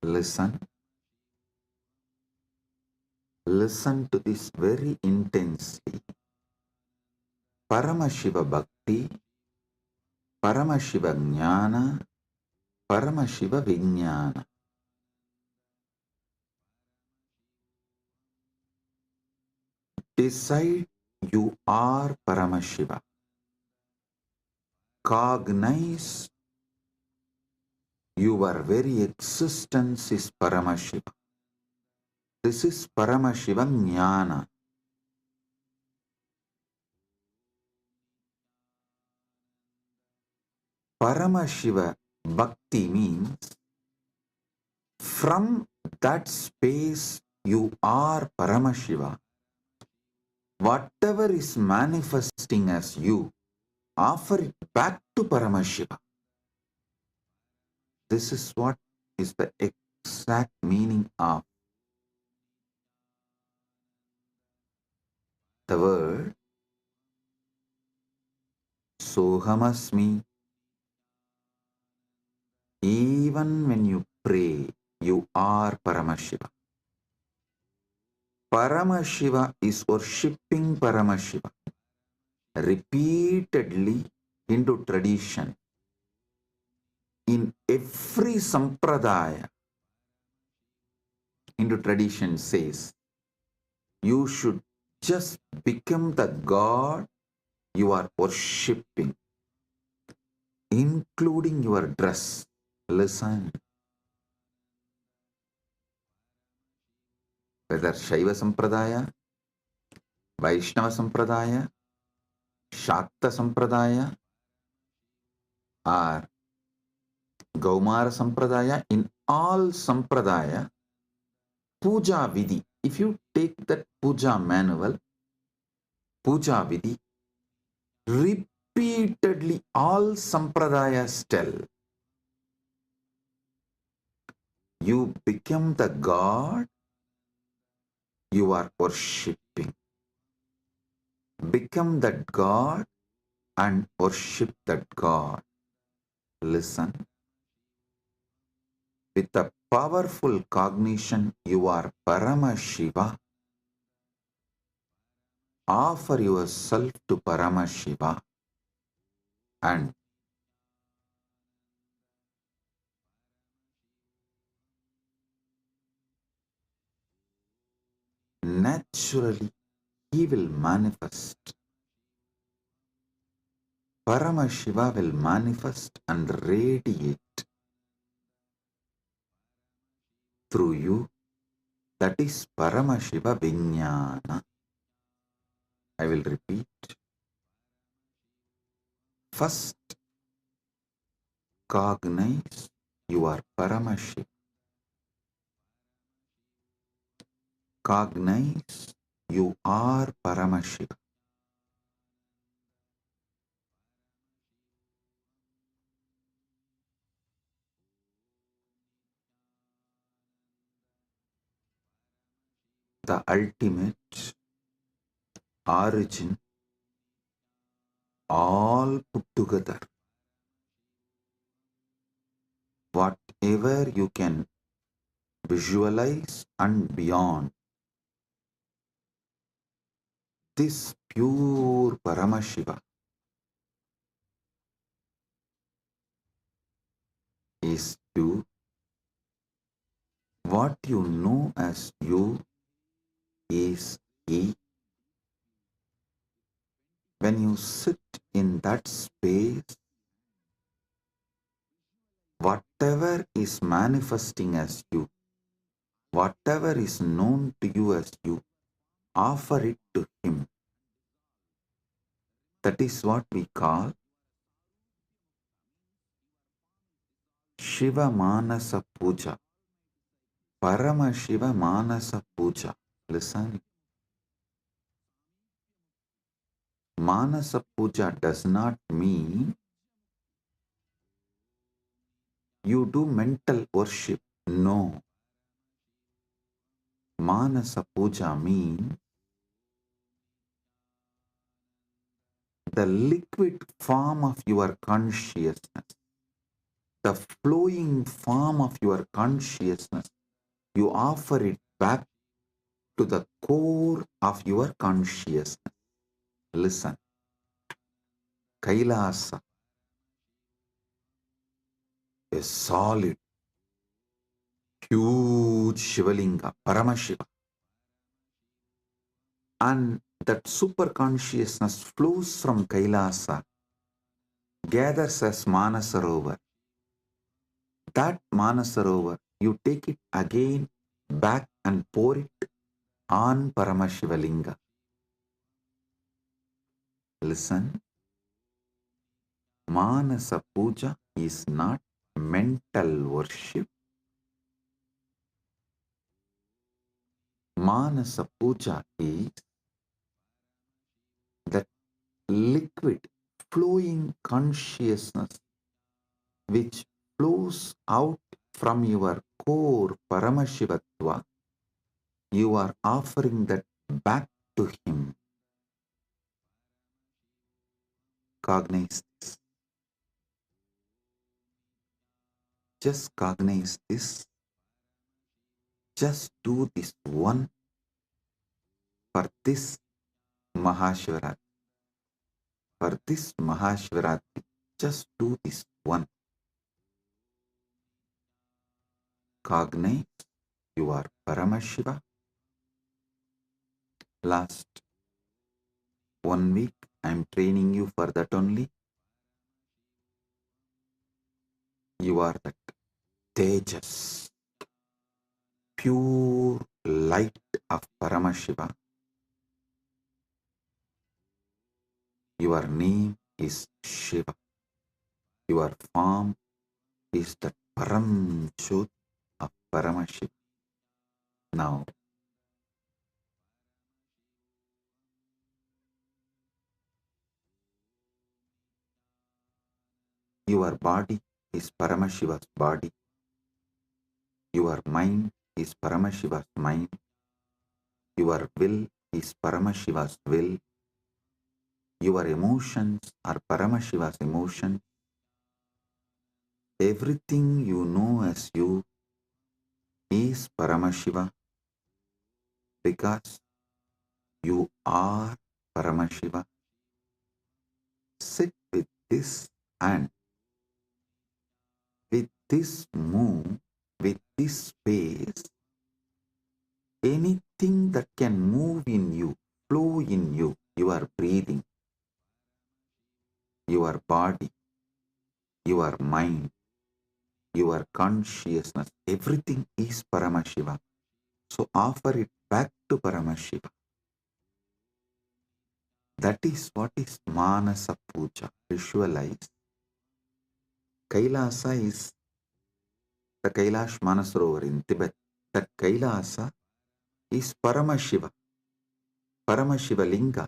Listen. Listen to this very intensely. Paramashiva Bhakti, Paramashiva Jnana, Paramashiva Vijnana. Decide you are Paramashiva. Cognize your very existence is Paramashiva. This is Paramashiva Jnana. Paramashiva Bhakti means from that space you are Paramashiva. Whatever is manifesting as you, offer it back to Paramashiva. This is what is the exact meaning of the word Sohamasmi. Even when you pray, you are Paramashiva. Paramashiva is worshipping Paramashiva repeatedly into tradition. In every sampradaya, into tradition says, you should just become the God you are worshipping, including your dress. Listen. Whether Shaiva Sampradaya, Vaishnava Sampradaya, Shakta Sampradaya, or Gaumara Sampradaya, in all Sampradaya, Puja Vidhi, if you take that Puja manual, Puja Vidhi, repeatedly all Sampradayas tell, you become the God you are worshipping. Become that God and worship that God. Listen. With a powerful cognition, you are Paramashiva. Offer yourself to Paramashiva and naturally he will manifest. Paramashiva will manifest and radiate through you. That is Paramashiva Vijnana. I will repeat. First, cognize you are Paramashiva. Cognize you are Paramashiva. The ultimate origin, all put together. Whatever you can visualize and beyond, this pure Paramashiva is you. What you know as you is he. When you sit in that space, whatever is manifesting as you, whatever is known to you as you, offer it to him. That is what we call Shiva Manasa Puja. Paramashiva Manasa Puja. Listen. Manasa Puja does not mean you do mental worship. No. Manasa Puja means the liquid form of your consciousness, the flowing form of your consciousness. You offer it back to the core of your consciousness. Listen. Kailasa, a solid, huge Shivalinga, Paramashiva. And that super consciousness flows from Kailasa, gathers as Manasarovar. That Manasarovar, you take it again back and pour it on Paramashivalinga. Listen, Manasa Puja is not mental worship. Manasa Puja is that liquid flowing consciousness which flows out from your core Paramashivatva. You are offering that back to him. Cognize this. Just cognize this. Just do this one for this Mahashivaratri. For this Mahashivaratri, just do this one. Cognize you are Paramashiva. Last 1 week I am training you for that only. You are that Tejas, pure light of Paramashiva. Your name is Shiva. Your form is the Param Jyot of Paramashiva. Now, your body is Paramashiva's body. Your mind is Paramashiva's mind. Your will is Paramashiva's will. Your emotions are Paramashiva's emotions. Everything you know as you is Paramashiva because you are Paramashiva. Sit with this and with this move, with this space, anything that can move in you, flow in you, your breathing, your body, your mind, your consciousness, everything is Paramashiva. So offer it back to Paramashiva. That is what is Manasa Puja. Visualize. Kailasa is the Kailash Manasarovar in Tibet. That Kailasa is Paramashiva. Paramashiva Linga.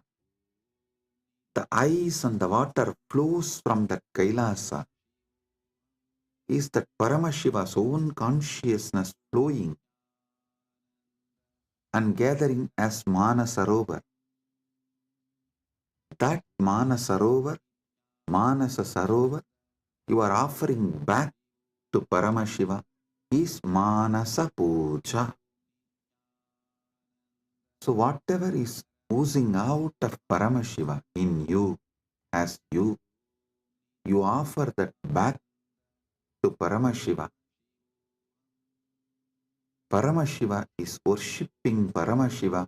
The ice and the water flows from that Kailasa. Is that Paramashiva's own consciousness flowing and gathering as Manasarovar. That Manasarovar, Manasa Sarovar, you are offering back to Paramashiva is Manasa Puja. So whatever is oozing out of Paramashiva in you, as you offer that back to Paramashiva. Paramashiva is worshipping Paramashiva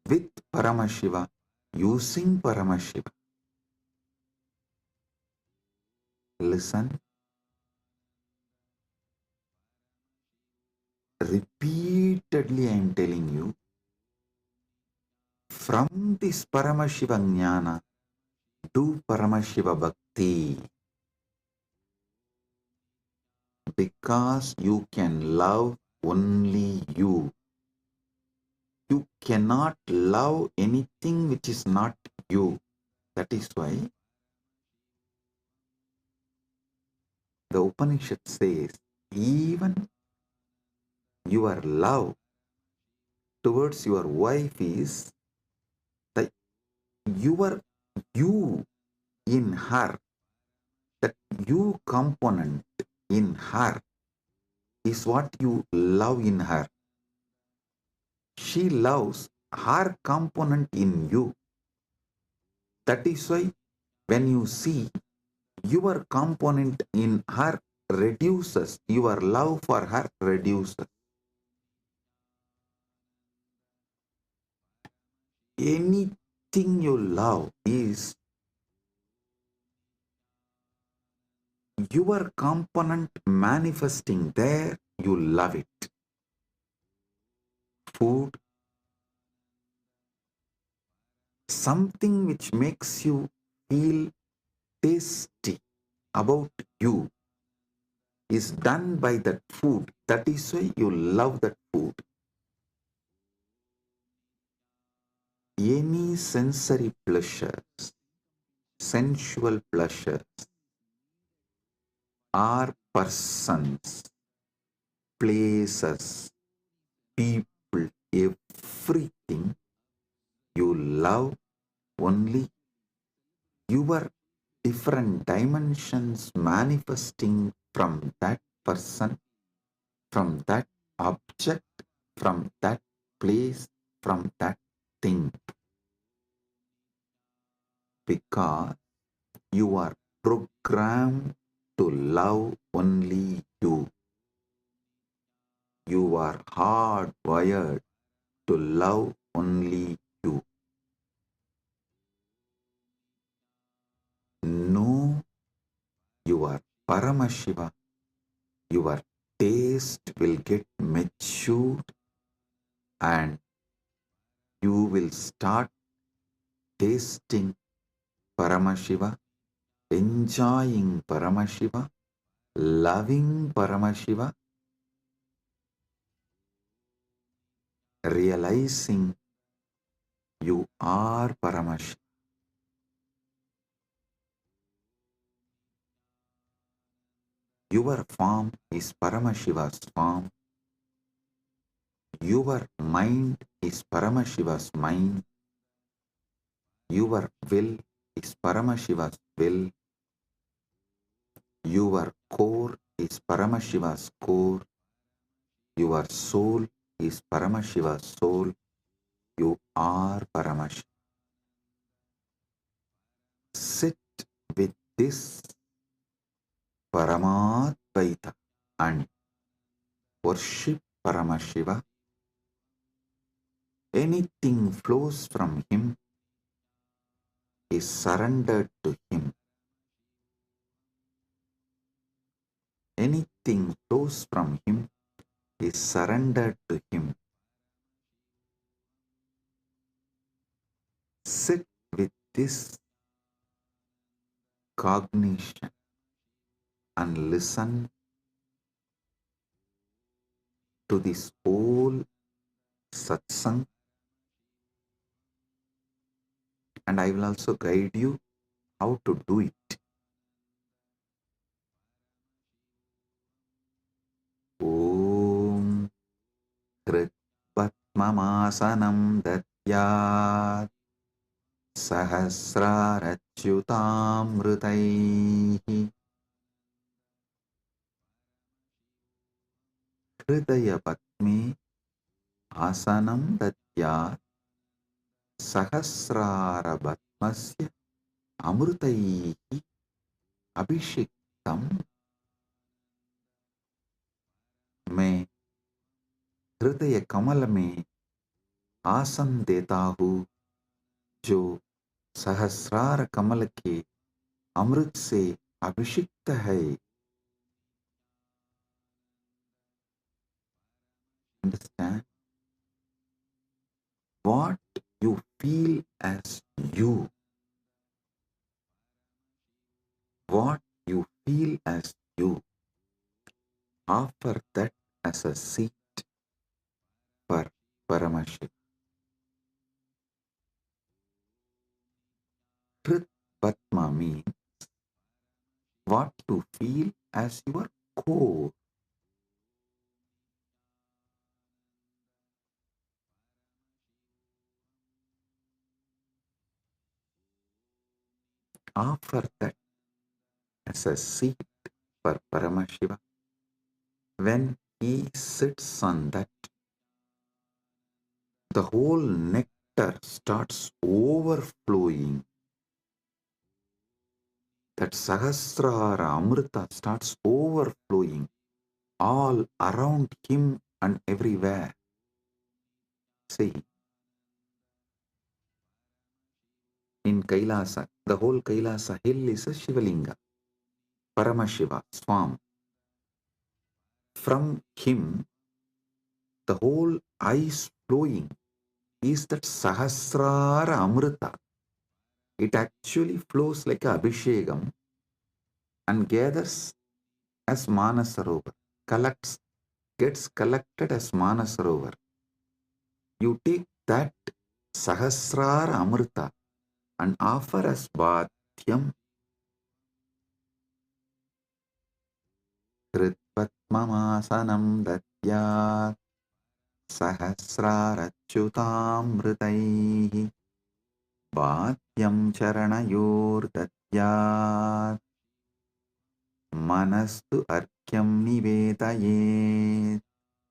with Paramashiva, using Paramashiva. Listen. Repeatedly I am telling you, from this Paramashiva Jnana, do Paramashiva Bhakti. Because you can love only you. You cannot love anything which is not you. That is why the Upanishad says, even your love towards your wife is the you in her, that you component in her is what you love in her. She loves her component in you. That is why when you see your component in her reduces, your love for her reduces. Anything you love is your component manifesting there, you love it. Food, something which makes you feel tasty about you is done by that food. That is why you love that food. Any sensory pleasures, sensual pleasures, are persons, places, people, everything you love only your different dimensions manifesting from that person, from that object, from that place, from that thing. Because you are programmed to love only you. You are hardwired to love only you. Know your Paramashiva, your taste will get matured and you will start tasting Paramashiva, enjoying Paramashiva, loving Paramashiva, realizing you are Paramashiva. Your form is Paramashiva's form. Your mind is Paramashiva's mind. Your will is Paramashiva's will. Your core is Paramashiva's core. Your soul is Paramashiva's soul. You are Paramashiva. Sit with this Paramadvaita and worship Paramashiva. Anything flows from him is surrendered to him. Anything flows from him is surrendered to him. Sit with this cognition and listen to this whole satsang, and I will also guide you how to do it. Om Kritvatmamasanam Datyat Sahasrarachyutamrutaihi Hridaya Patme Asanam Datyat Sahasrarabatmasya Amrutaihi Abhishektam. मैं हृदय कमल में आसन देता हूँ जो सहस्रार कमल के अमृत से अभिषिक्त है. Understand? What you feel as you, what you feel as you, offer that as a seat for Paramashiva. Hrit Patma means what you feel as your core. Offer that as a seat for Paramashiva. When he sits on that, the whole nectar starts overflowing. That Sahasrara Amrita starts overflowing all around him and everywhere. See, in Kailasa, the whole Kailasa hill is a Shivalinga, Paramashiva, Swam. From him, the whole ice flowing is that Sahasrara Amrita. It actually flows like a Abhishekam and gathers as Manasarovar, gets collected as Manasarovar. You take that Sahasrara Amrita and offer as Bhatyam. Kritvatmamasanam datyat Sahasrarachyutamritaihi Bhatyam charanayor datyat Manastu arkyam nivedayet.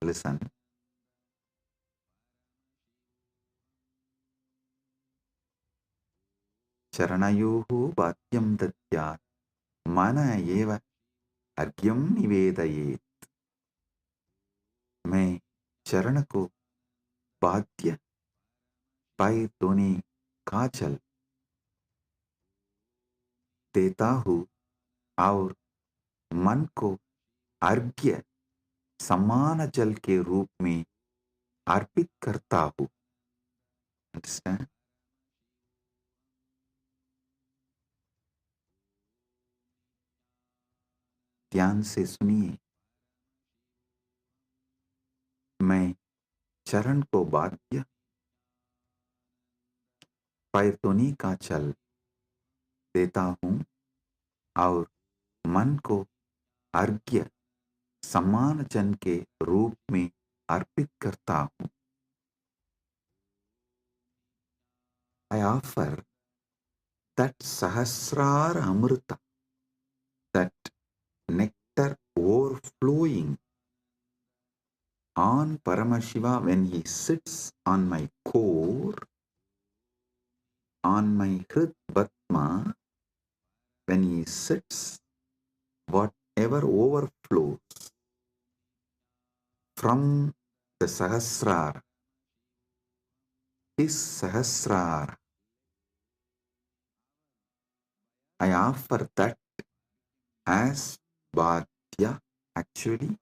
Listen. Charanayohu bhatyam datyat mana eva argyam nivedayet. मैं चरण को बाध्य पैर धोने का जल देता हूँ और मन को अर्घ्य समान जल के रूप में अर्पित करता हूँ. Understand? ध्यान से सुनिए. मैं चरण को बाध्य पैर धोने का जल देता हूँ और मन को अर्घ्य समान जन के रूप में अर्पित करता हूँ. I offer that Sahasrara Amrita, that nectar overflowing on Paramashiva when he sits on my core, on my Hrid Batma, when he sits, whatever overflows from the Sahasrara, his Sahasrara, I offer that as Bhadya. Actually,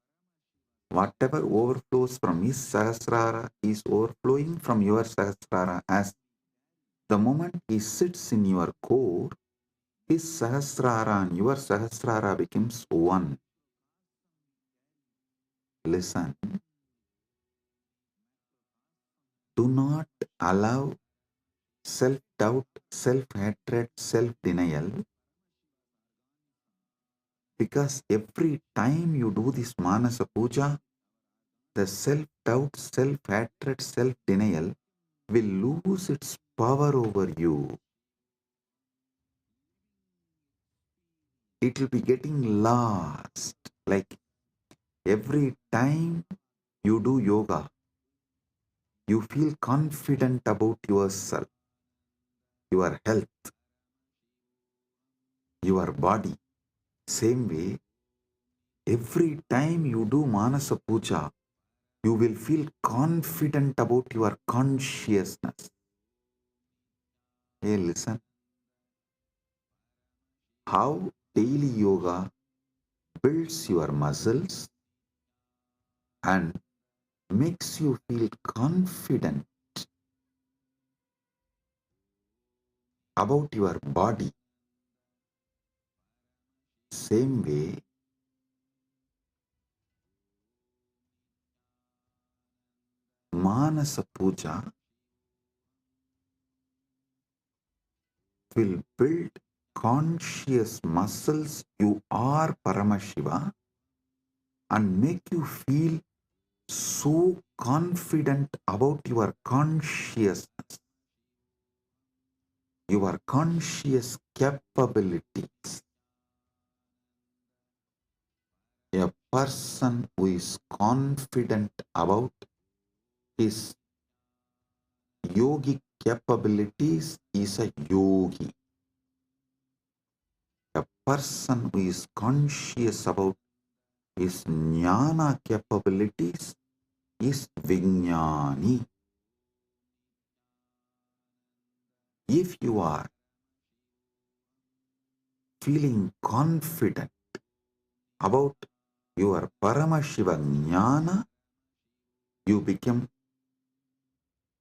whatever overflows from his Sahasrara is overflowing from your Sahasrara. As the moment he sits in your core, his Sahasrara and your Sahasrara becomes one. Listen. Do not allow self-doubt, self-hatred, self-denial, because every time you do this Manasa Puja, the self-doubt, self-hatred, self-denial will lose its power over you. It will be getting lost. Like every time you do yoga, you feel confident about yourself, your health, your body. Same way, every time you do Manasa Puja, you will feel confident about your consciousness. Hey, listen. How daily yoga builds your muscles and makes you feel confident about your body. Same way, Manasa Puja will build conscious muscles, you are Paramashiva, and make you feel so confident about your consciousness, your conscious capabilities. A person who is confident about his yogic capabilities is a yogi. A person who is conscious about his jnana capabilities is Vijnani. If you are feeling confident about your Paramashiva Jnana, you become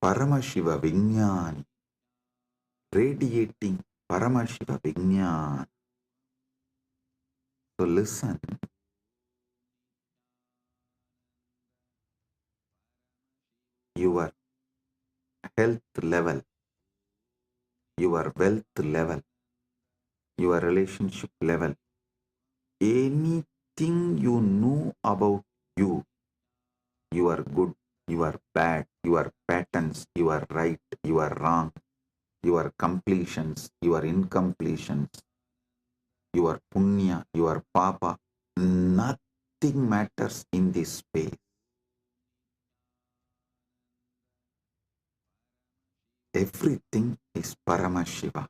Paramashiva Vijnani, radiating Paramashiva Vijnana. So listen, your health level, your wealth level, your relationship level, anything you know about you, you are good, you are bad, your patterns, you are right, you are wrong, your completions, your incompletions, your punya, your papa, nothing matters in this space. Everything is Paramashiva.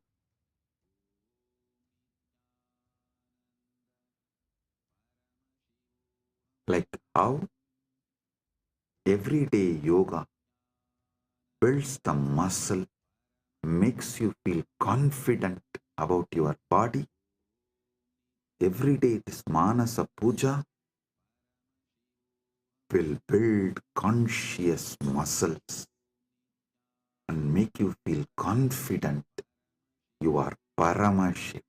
Like how everyday yoga builds the muscle, makes you feel confident about your body. Every day this Manasa Puja will build conscious muscles and make you feel confident you are Paramashiva.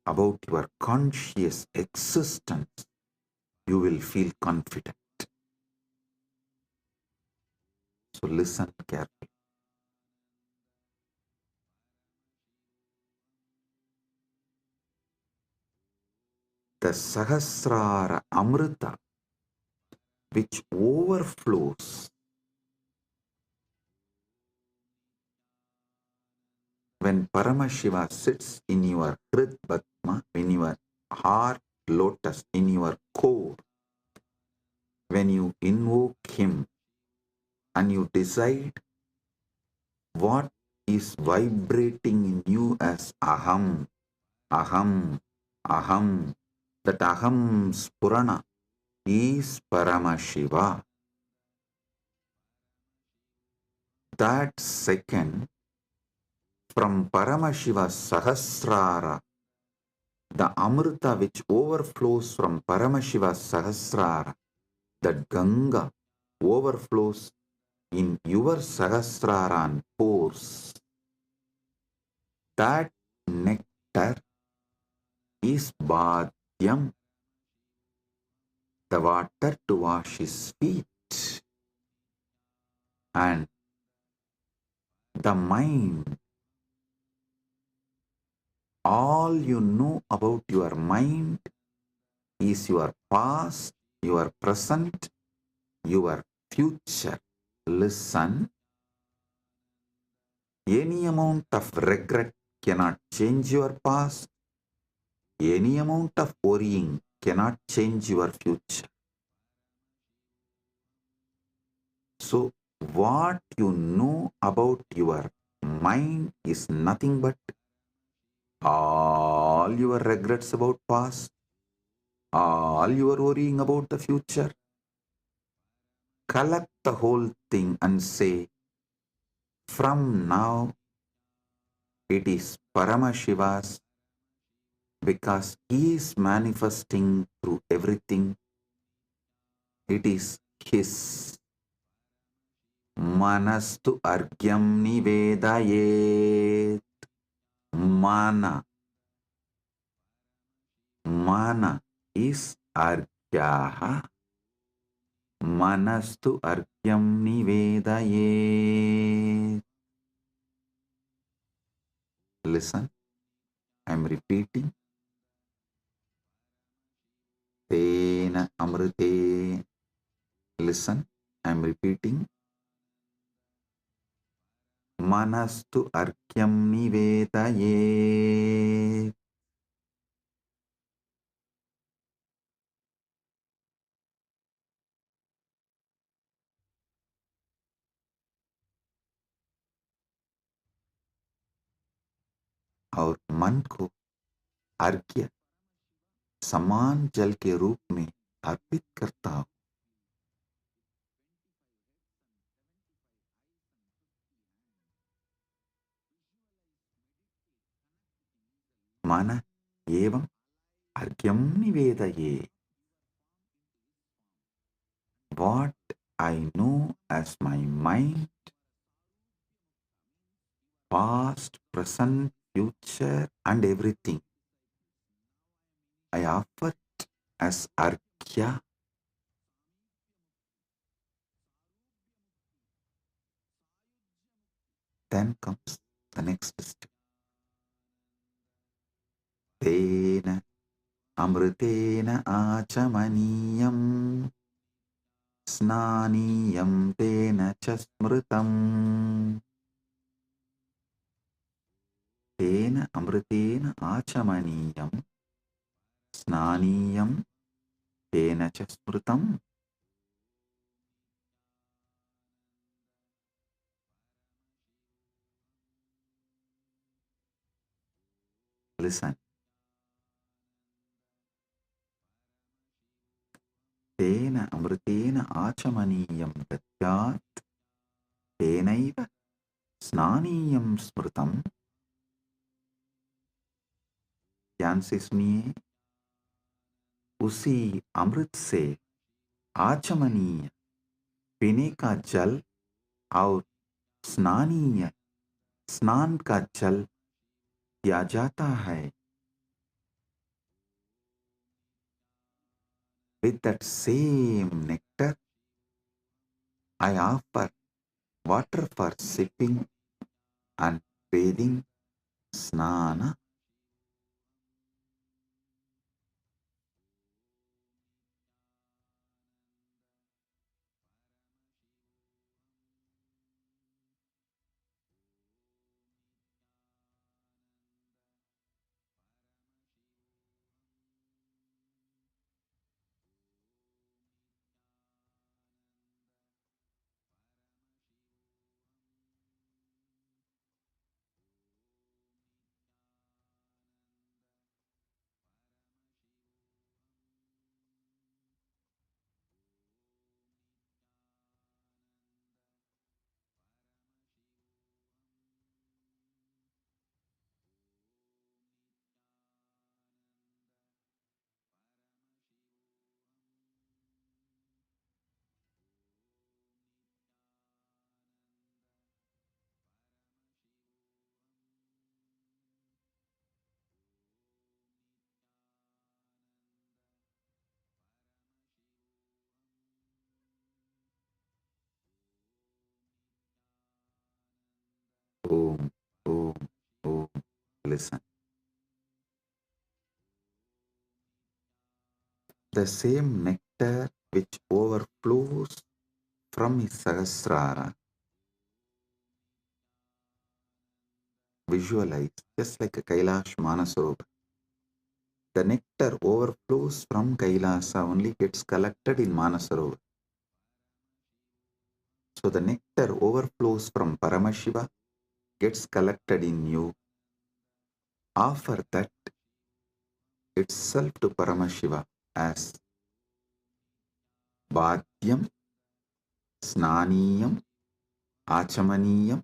About your conscious existence, you will feel confident. So listen carefully. The Sahasrara Amrita, which overflows when Paramashiva sits in your Hrid Padma, in your heart lotus, in your core, when you invoke him and you decide what is vibrating in you as Aham, Aham, Aham, that Aham Spurana is Paramashiva. That second, from Paramashiva Sahasrara, the Amrita which overflows from Paramashiva Sahasrara, that Ganga overflows in your Sahasrara and pores. That nectar is Bhadyam, the water to wash his feet. And the mind, all you know about your mind is your past, your present, your future. Listen, any amount of regret cannot change your past. Any amount of worrying cannot change your future. So, what you know about your mind is nothing but all your regrets about past, all your worrying about the future. Collect the whole thing and say, from now it is Paramashiva's, because he is manifesting through everything. It is his. Manastu argyam nivedayet. Mana. Mana is argyaha. Manastu argyam nivedayet. Listen, I am repeating. Tena amrite. Listen, I am repeating. Manastu arkyam nivetaye. और मन को अर्घ्य समान जल के रूप में अर्पित करता हूं। मन एवं अर्घ्यम निवेदये। What I know as my mind, past, present, future, and everything, I offer it as arghya. Then comes the next step. Tena amritena achamaniyam snaniyam tena chasmritam. Tena amritena achamaniyam snaniyam tena chasmritam. Listen. Tena amritena achamaniyam datyat tenaiva snaniyam smritam. ध्यान से सुनिए, उसी अमृत से आचमनीय पीने का जल और स्नानीय स्नान का जल दिया जाता है। With that same nectar, I offer water for sipping and bathing, snana. Om, Om, Om. Listen. The same nectar which overflows from his Sahasrara, visualize just like a Kailash Manasarovar. The nectar overflows from Kailasa, only gets collected in Manasarovar. So the nectar overflows from Paramashiva, gets collected in you. Offer that itself to Paramashiva as Bhadyam, Snaniyam, Achamaniyam.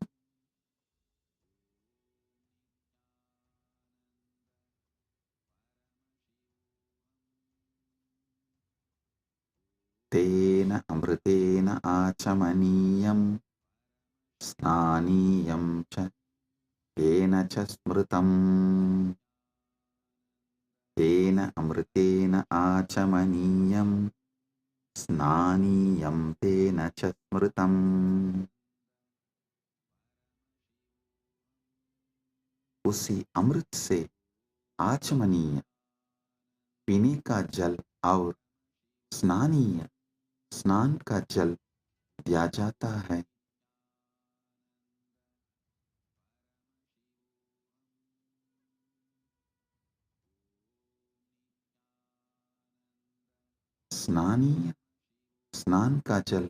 Tena amritena achamaniyam snaniyam cha tena cha smritam. Tena amritena achamaniyam snaniyam tena cha smritam. उसी अमृत से आचमनीय पीने का जल और स्नानीय स्नान का जल दिया जाता है। स्नानीय स्नान का जल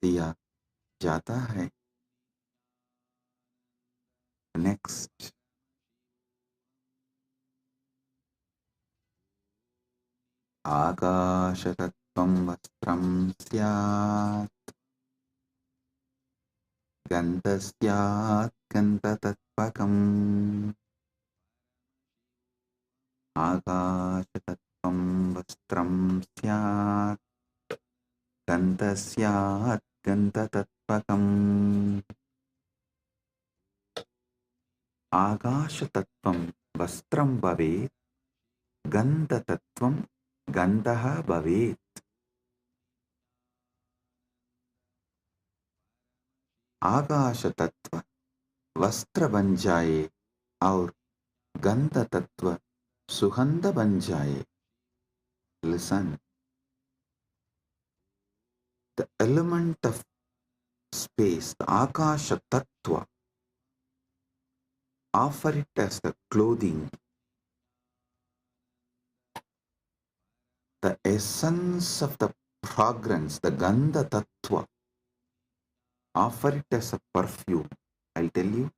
दिया जाता है। नेक्स्ट, आकाशतत्त्वं वस्त्रं स्यात् गन्धस्यात् गन्धतत्त्वकम्। आकाशतत्त्वं वस्त्रं स्यात् गन्धस्यात् गन्धतत्त्वकम्। आकाशतत्त्वं वस्त्रं भवेत्, गन्धतत्त्वं गन्धः भवेत्। आकाश तत्व वस्त्र बन जाए और गंध तत्व सुगंध बन जाए। Listen, the element of space, the Akasha Tattva, offer it as the clothing, the essence of the fragrance, the Gandha Tattva, offer it as a perfume. I'll tell you,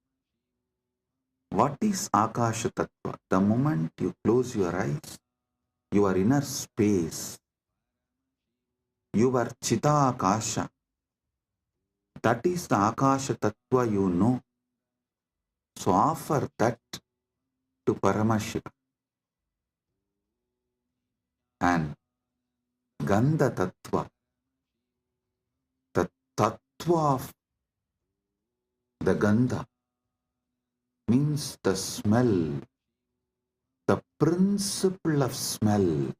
what is Akasha Tattva? The moment you close your eyes, your inner space, your Chita Akasha, that is the Akasha Tattva you know. So offer that to Paramashiva. And Gandha Tattva, the Tattva of the Gandha, means the smell, the principle of smell.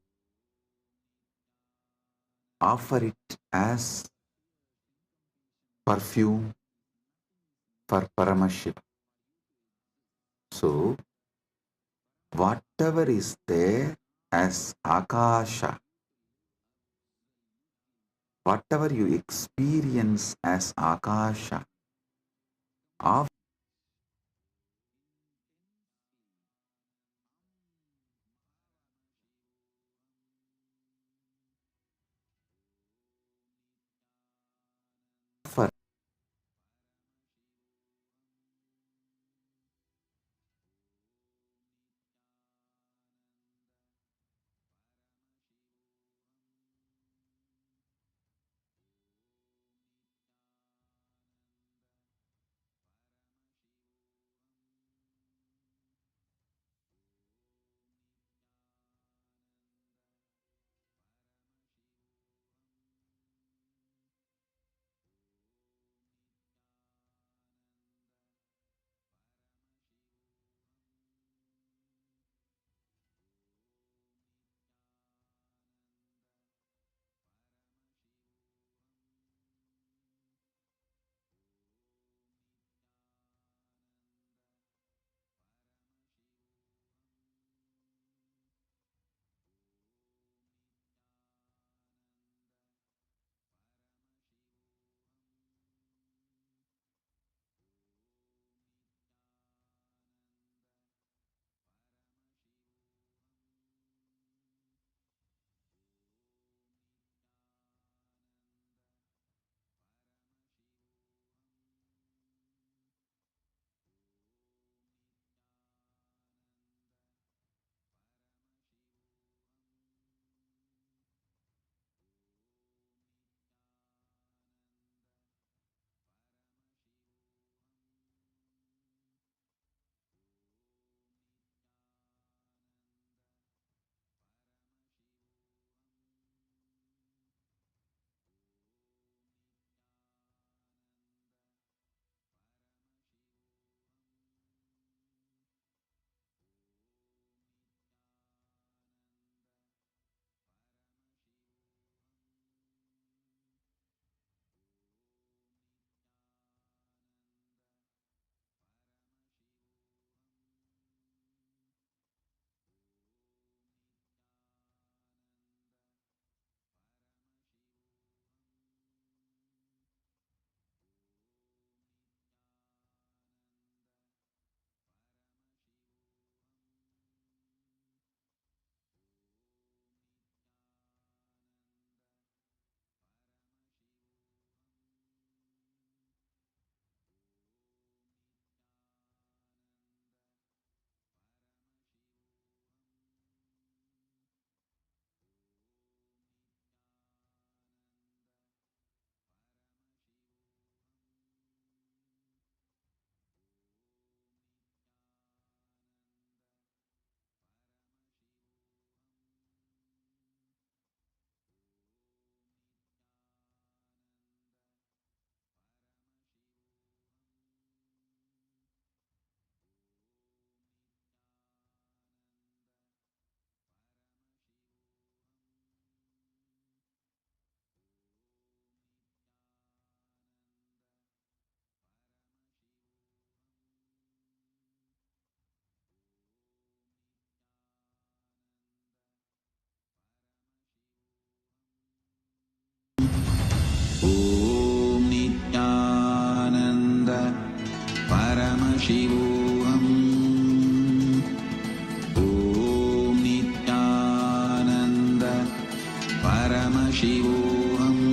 Offer it as perfume for Paramashiva. So, whatever is there as Akasha, whatever you experience as Akasha, offer परमशिवोऽहम् ॐ नित्यानन्द परमशिवोऽहम्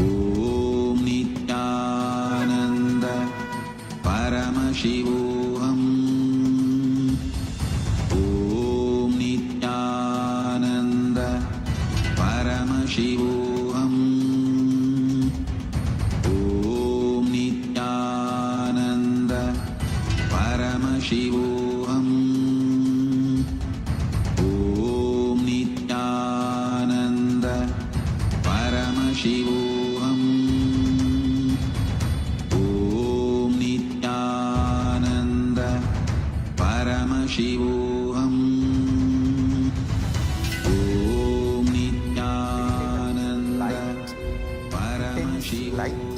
ॐ नित्यानन्द परमशिवोऽहम् ॐ नित्यानन्द परमशिवोऽहम् ॐ नित्यानन्द परमशिवोऽहम् ॐ नित्यानन्द परमशिवोऽहम् ॐ नित्यानन्द परमशिवोऽहम् ॐ Nityanand light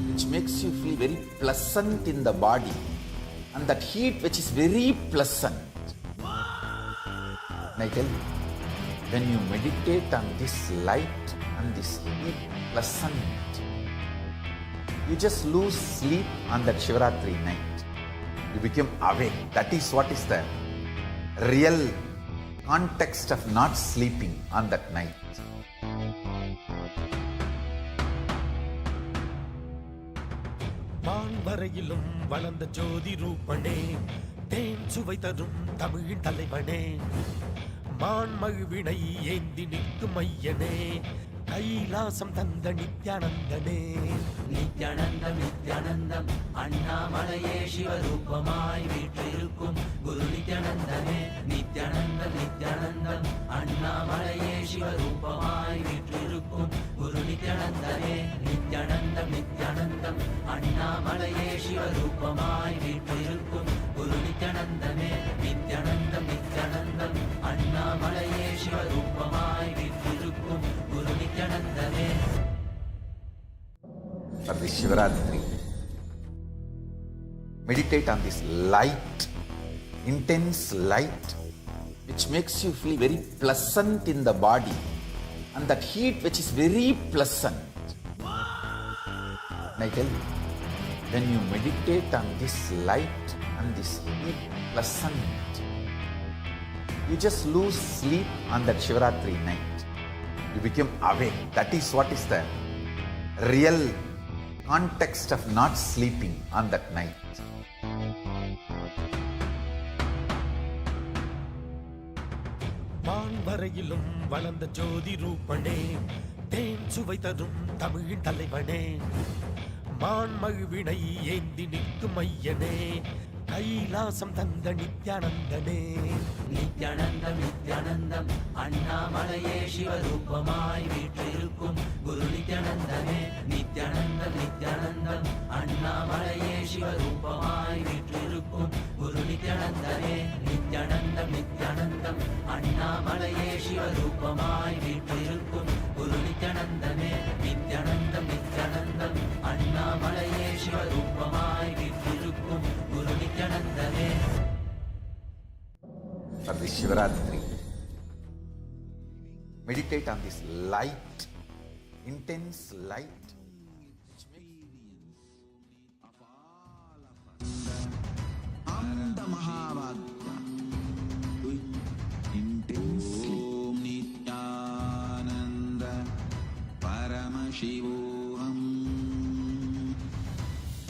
which makes you feel very pleasant in the body, and that heat which is very pleasant. And I tell you, when you meditate on this light and this heat pleasant, you just lose sleep on that Shivaratri night. You become awake. That is what is the real context of not sleeping on that night. வான்வரையிலும் வளர்ந்த ஜோதி ரூபனே, தேன் சுவை தரும் தமிழின் தலைவனே, மான்மழுவினை ஏந்தி நிற்கும் ஐயனே, கைலாசம் தந்த நித்யானந்தனே. நித்யானந்தம் நித்யானந்தம் அண்ணாமலையே சிவரூபமாய் வீற்றிருக்கும் குரு நித்யானந்தமே. நித்யானந்தம் நித்யானந்தம் அண்ணாமலையே சிவரூபமாய் வீற்றிருக்கும் குரு நித்யானந்தமே. நித்யானந்தம் நித்யானந்தம் அண்ணாமலையே சிவரூபமாய் வீற்றிருக்கும் குரு நித்யானந்தமே. நித்யானந்தம் நித்யானந்தம் அண்ணாமலையே சிவரூபமாய் வீற்றிருக்கும் குரு நித்யானந்தமே. For this Shivaratri, meditate on this light, intense light, which makes you feel very pleasant in the body, and that heat which is very pleasant. And I tell you, when you meditate on this light and this heat pleasant, you just lose sleep on that Shivaratri night. You become awake. That is what is the real context of not sleeping on that night. வான்வரையிலும் வளர்ந்த ஜோதி ரூபனே, தேன் சுவை தரும் தமிழின் தலைவனே, மான்மழுவினை ஏந்தி நிற்கும் ஐயனே, கைலாசம் தந்த நித்யானந்தனே. நித்யானந்தம் நித்யானந்தம் அண்ணாமலையே சிவரூபமாய் வீற்றிருக்கும் குரு நித்யானந்தமே. நித்யானந்தம் நித்யானந்தம் அண்ணாமலையே சிவரூபமாய் வீற்றிருக்கும் குரு நித்யானந்தமே. நித்யானந்தம் நித்யானந்தம் அண்ணாமலையே சிவரூபமாய் வீற்றிருக்கும் குரு நித்யானந்தமே. நித்யானந்தம் நித்யானந்தம் அண்ணாமலையே சிவரூபமாய் வீற்றிருக்கும் குரு நித்யானந்தமே. For this Shivaratri, meditate on this light, intense light. Anda Mahavagya intensely. Om Nityananda Paramashivam.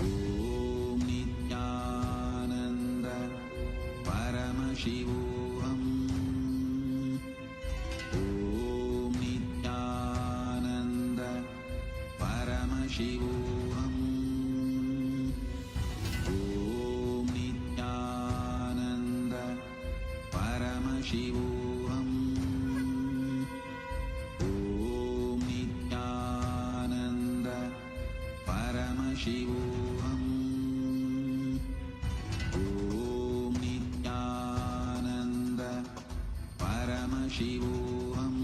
Om Nityananda Paramashivam. Om Nityananda Paramashivam. Om Nityananda Paramashivam. Om Nityananda Paramashivam. Om Nityananda Paramashivam.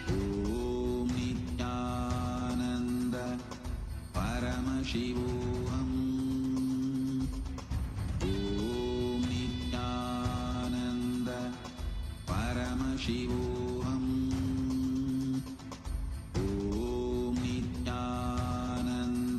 Om Nityananda Paramashivam. Om Nityananda Paramashivam. Om Nityananda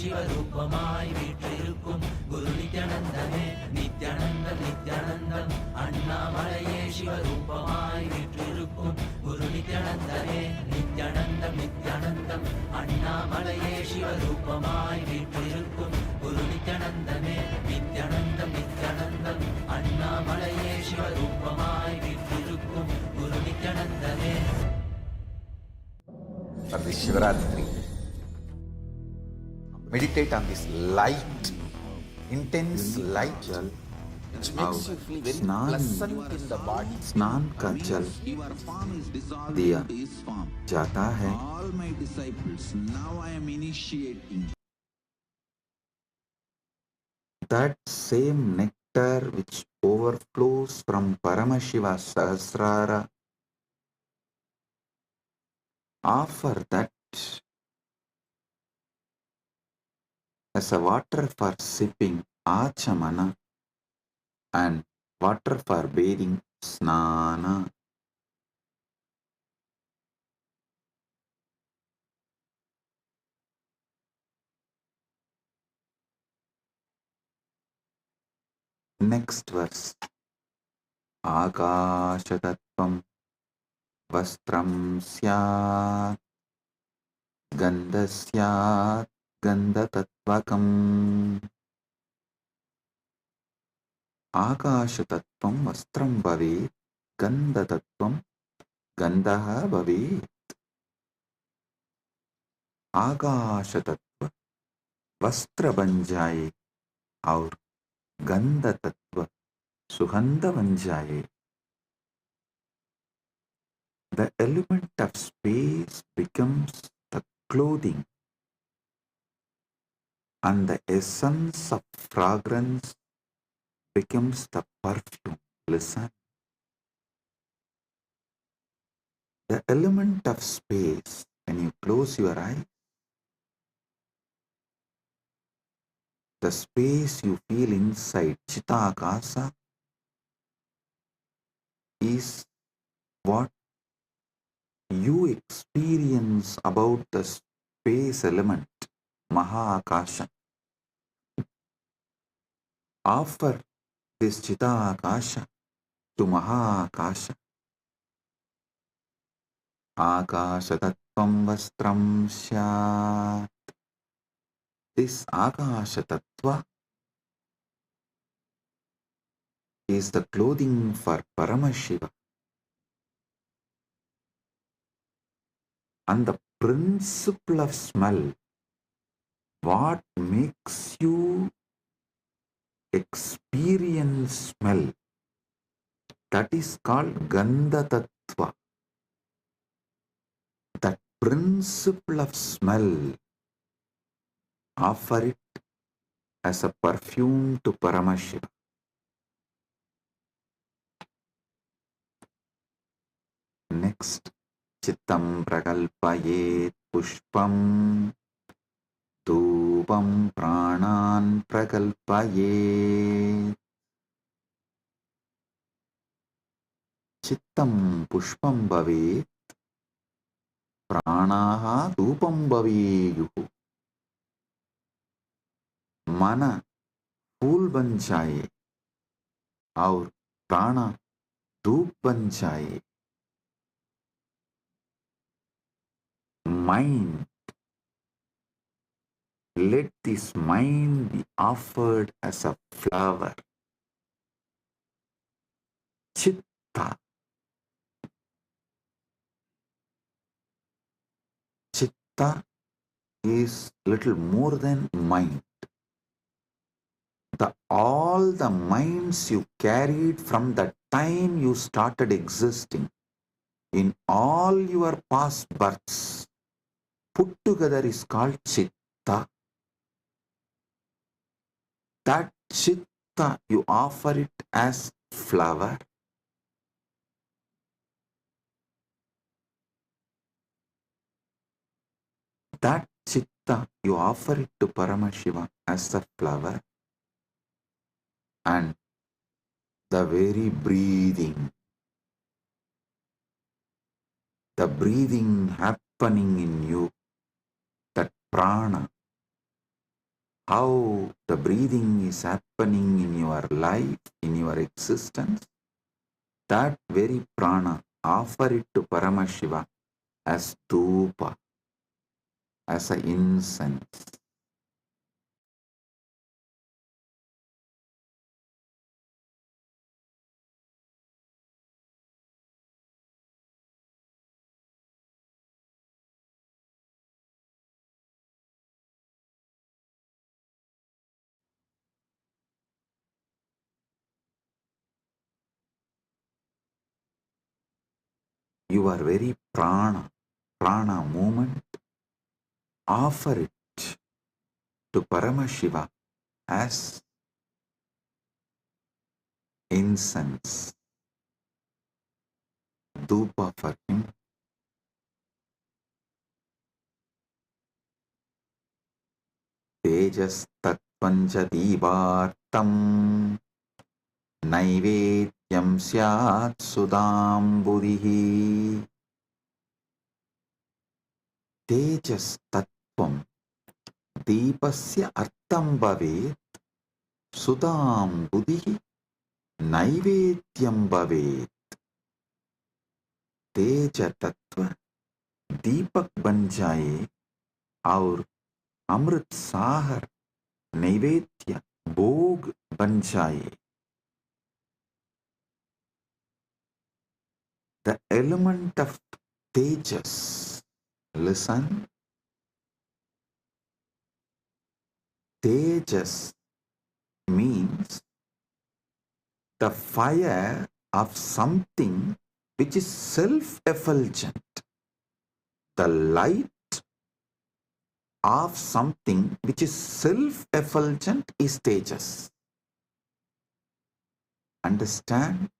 சிவரூபமாய் வீற்றிருக்கும் குரு நித்யானந்தமே நித்யானந்தம் நித்யானந்தம் அண்ணாமலையே சிவரூபமாய் வீற்றிருக்கும் குரு நித்யானந்தமே நித்யானந்தம் நித்யானந்தம் அண்ணாமலையே சிவரூபமாய் வீற்றிருக்கும் குரு நித்யானந்தமே நித்யானந்தம் நித்யானந்தம் அண்ணாமலையே சிவரூபமாய் வீற்றிருக்கும் குரு நித்யானந்தமே. For this Shivaratri, meditate on this light, intense light, which makes you feel very pleasant in the body. स्नान का जल दिया जाता है. All my disciples, now I am initiating. That same nectar which overflows from Paramashiva Sahasrara, offer that as a water for sipping, Achamana, and water for bathing, Snana. Next verse. Akashatattvam vastram syat gandasyat gandatattvakam. Akashatattvam vastram bhavet gandatatvam gandaha bhavet. Akashatattva वस्त्र बन जाए और गंध तत्व सुगंध बन जाए. The element of space becomes the clothing, and the essence of fragrance becomes the perfume. Listen. The element of space, when you close your eyes, the space you feel inside Chitakasa is what you experience about the space element, Mahakasha. Offer this Chitakasha to Mahakasha. Akasha tattvam vastram syat. This Akasha tattva is the clothing for Paramashiva. And the principle of smell, what makes you experience smell, that is called Gandha Tattva. That principle of smell, offer it as a perfume to Paramashiva. Next, Chittam prakalpayet pushpam dhupam pranan prakalpayet. Chittam pushpam bhavet pranaha dhupam bhaveyuhu. मन फूल बन जाए और प्राण धूप बन जाए. Mind, let this mind be offered as a flower. Chitta. Chitta is little more than mind. All the minds you carried from the time you started existing in all your past births put together is called Chitta. That Chitta, you offer it as flower. That Chitta, you offer it to Paramashiva as a flower. And the very breathing, the breathing happening in you, that prana, how the breathing is happening in your life, in your existence, that very prana, offer it to Paramashiva as dhupa, as an incense. Your very prana movement, offer it to Paramashiva as incense, dhupa for him. Tejas tattvanja divartam naivedyam syat sudamburihi. Tejas tattvam दीपस्य अर्थं भवेत् सुधां बुधिः नैवेद्यं भवेत्. तेज तत्व दीपक बन जाए और अमृत सागर नैवेद्य भोग बन जाए. The element of tejas, listen, tejas means the fire of something which is self-effulgent, the light of something which is self-effulgent is tejas. Understand?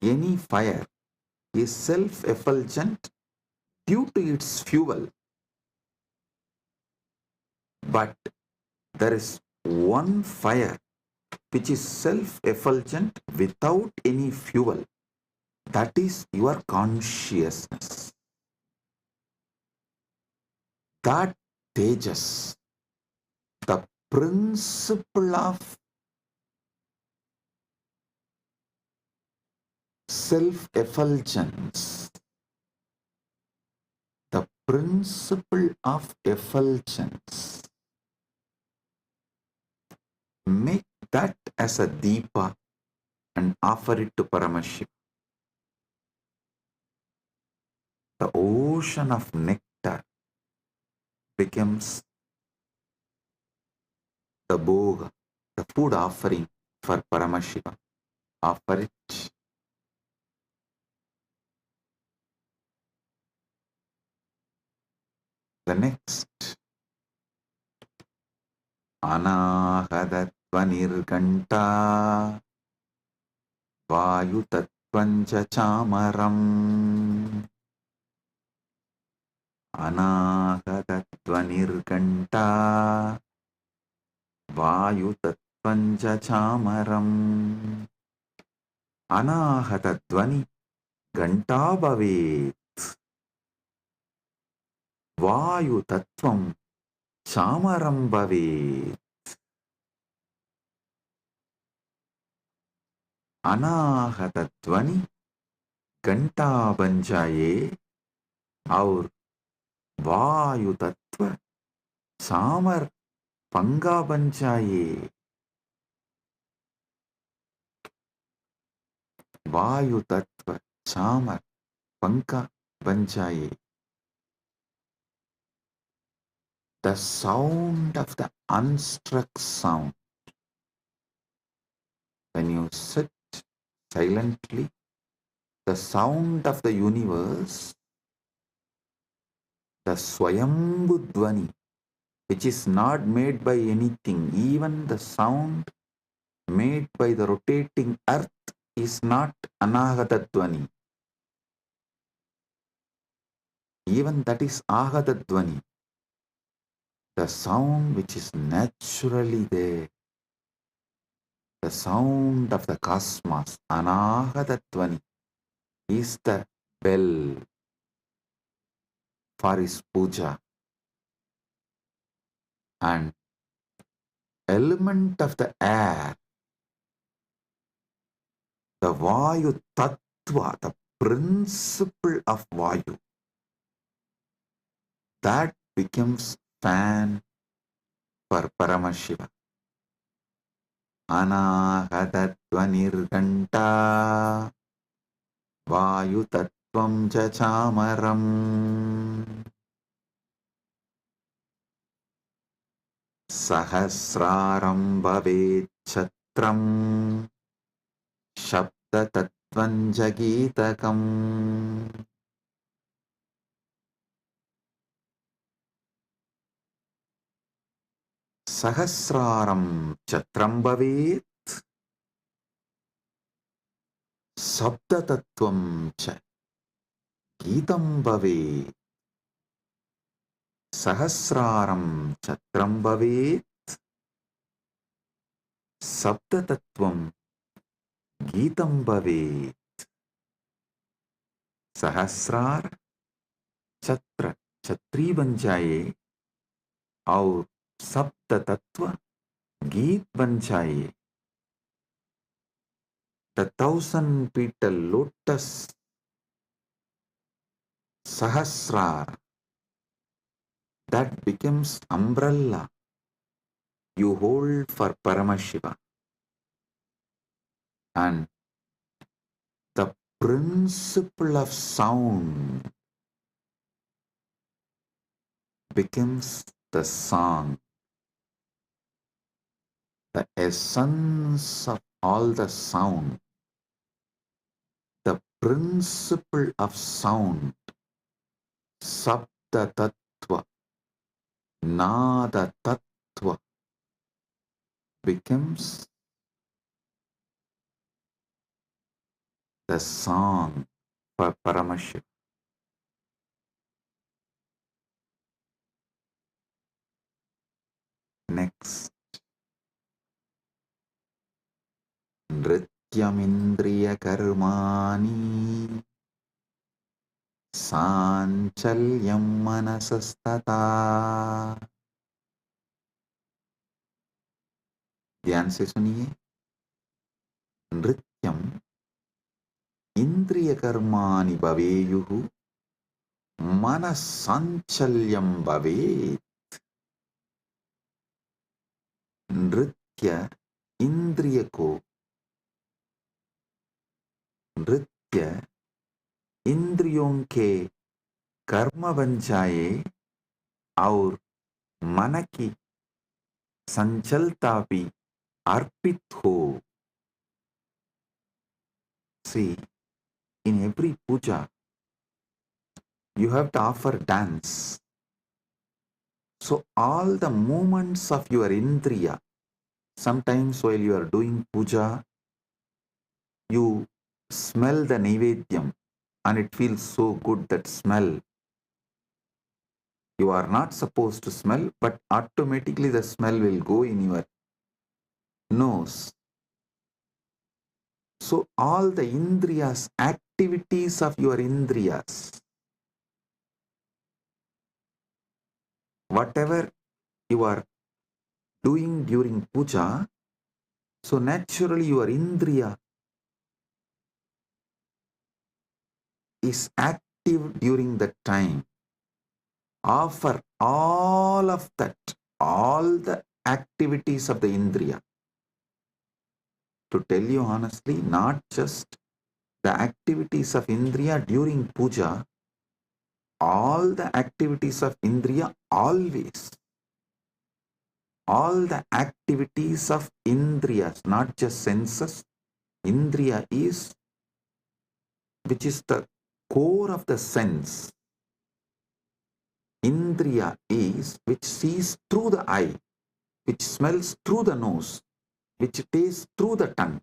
Any fire is self-effulgent due to its fuel, but there is one fire which is self-effulgent without any fuel. That is your consciousness. That tejas, the principle of self-effulgence, the principle of effulgence, make that as a deepa and offer it to Paramashiva. The ocean of nectar becomes the bhoga, the food offering for Paramashiva. Offer it. The next, Anahadatvanirganta Vayutatvanja chamaram. Anahadatvanirganta Vayutatvanja chamaram. Anahatattvani ganta bhavet. Vayutattvam chamaram bhavet. अनाहतध्वनि घंटा बन जाए और वायु तत्व चामर पंगा बन जाए. वायु तत्व चामर पंखा बन जाए. The sound of the unstruck sound. When you sit silently, the sound of the universe, the Swayambhu Dvani, which is not made by anything, even the sound made by the rotating earth is not Anahata Dvani. Even that is Ahata Dvani. The sound which is naturally there, the sound of the cosmos, Anahata Dvani, is the bell. for his puja. And element of the air, the Vayu Tattva, the principle of Vayu, that becomes fan for Paramashiva. Anahatatvanirganta Vayu Tattvam Chachamaram Sahasraram Bhavet Chatram Shabda Tattvam Jagitakam. Sahasraram Chatram Bhavet Sabda Tattvam Cha Gitam Bhavet. Sahasraram Chatram Bhavet Sabda Tattvam Gitam Bhavet. Sahasrar Chatra Chatri बन जाए और सप्त तत्व गीत बन जाए. The 1,000 petal lotus Sahasrar, that becomes umbrella you hold for Paramashiva. And the principle of sound becomes the song. The essence of all the sound, the principle of sound, Sabda Tattva, Nada Tattva, becomes the song for Paramashiva. Next, Nrityamindriya Karmani Sanchalyam Manasastata. ध्यान से सुनिए. नृत्यम इंद्रिय कर्माणि भवेयुः मनस्संचल्यं भवेत्. नृत्य इंद्रिय को, नृत्य इंद्रियों के कर्म बन जाए और मन की संचलता भी अर्पित हो. See, in every puja, you have to offer dance. So all the movements of your indriya, sometimes while you are doing puja, you smell the naivedyam and it feels so good, that smell. You are not supposed to smell, but automatically the smell will go in your nose. So all the indriyas, activities of your indriyas, whatever you are doing during puja, so naturally your indriya is active during that time. Offer all of that, all the activities of the indriya. To tell you honestly, not just the activities of indriya during puja, all the activities of indriya always. All the activities of indriyas, not just senses. Indriya is, which is the core of the sense. Indriya is which sees through the eye, which smells through the nose, which tastes through the tongue.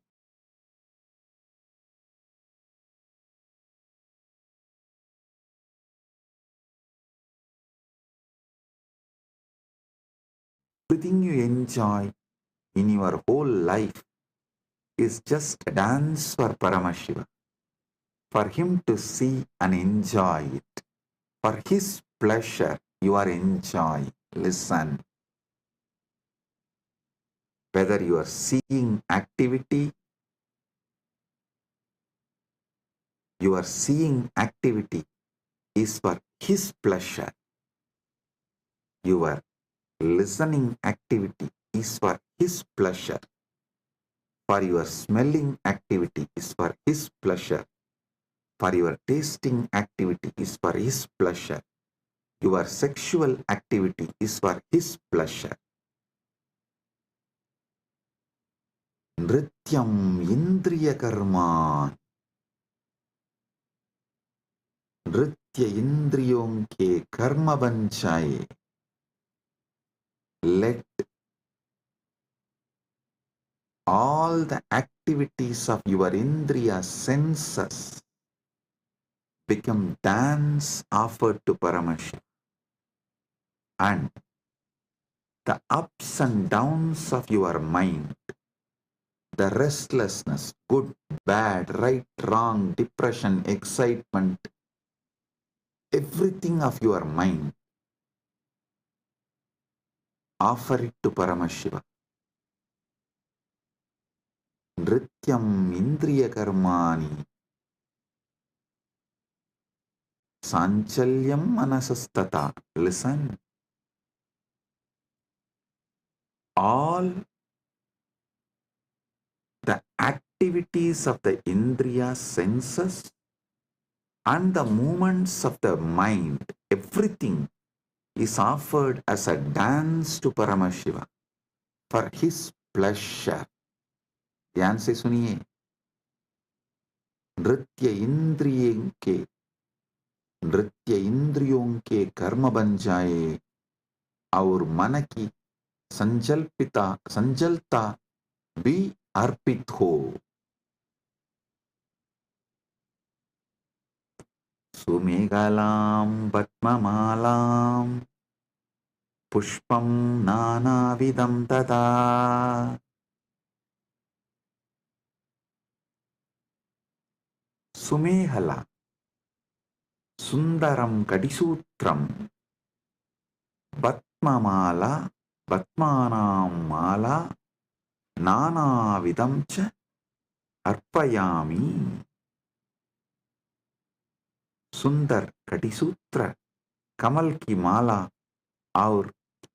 Everything you enjoy in your whole life is just a dance for Paramashiva, for him to see and enjoy it, for his pleasure you are enjoying. Listen. Whether you are seeing activity, your seeing activity is for his pleasure. Your listening activity is for his pleasure. For your smelling activity is for his pleasure. For your tasting activity is for his pleasure. Your sexual activity is for his pleasure. Nrityam indriya karma. नृत्य इंद्रियों के कर्म बन जाए. Let all the activities of your indriya senses become dance offered to Paramashiva. And the ups and downs of your mind, the restlessness, good, bad, right, wrong, depression, excitement, everything of your mind, offer it to Paramashiva. Nrityam indriya karmani sanchalyam manasastata. Listen. All the activities of the indriya senses and the movements of the mind, everything is offered as a dance to Paramashiva for his pleasure. ध्यान से सुनिए. नृत्य इंद्रियों के कर्म बन जाए और मन की संजलता भी अर्पित हो. सुमेघलां पद्ममालां पुष्पं नानाविधं तदा. सुमेहला सुंदरम कडिसूत्रम पद्ममाला पद्मानां माला नानाविधं च अर्पयामि. सुंदर कटिसूत्र, कमल की माला और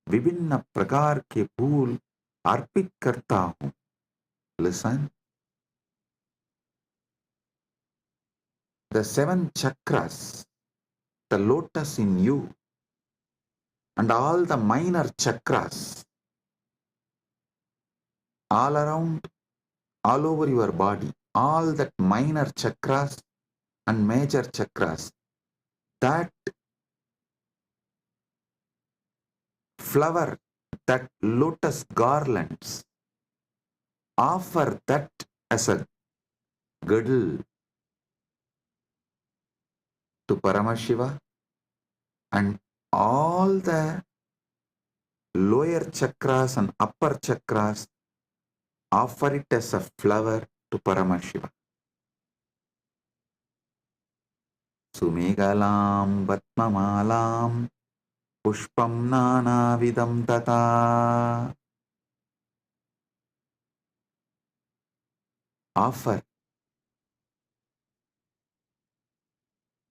विभिन्न प्रकार के फूल अर्पित करता हूं. Listen. The 7 chakras, the lotus in you, and all the minor chakras, all around, all over your body, all that minor chakras and major chakras, that flower, that lotus garlands, offer that as a girdle to Paramashiva, and all the lower chakras and upper chakras offer it as a flower to Paramashiva. Sumegalam Vatmamalam Pushpam Nanavidam Tata. Offer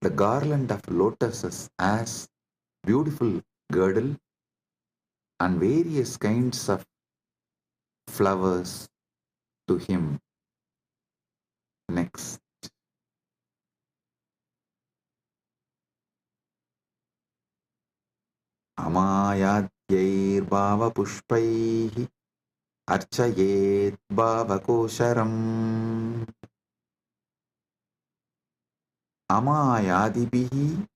the garland of lotuses as beautiful girdle and various kinds of flowers to him. Next. Amayadyir bhava pushpaihi archayet bhava kosharam. Amayadibihi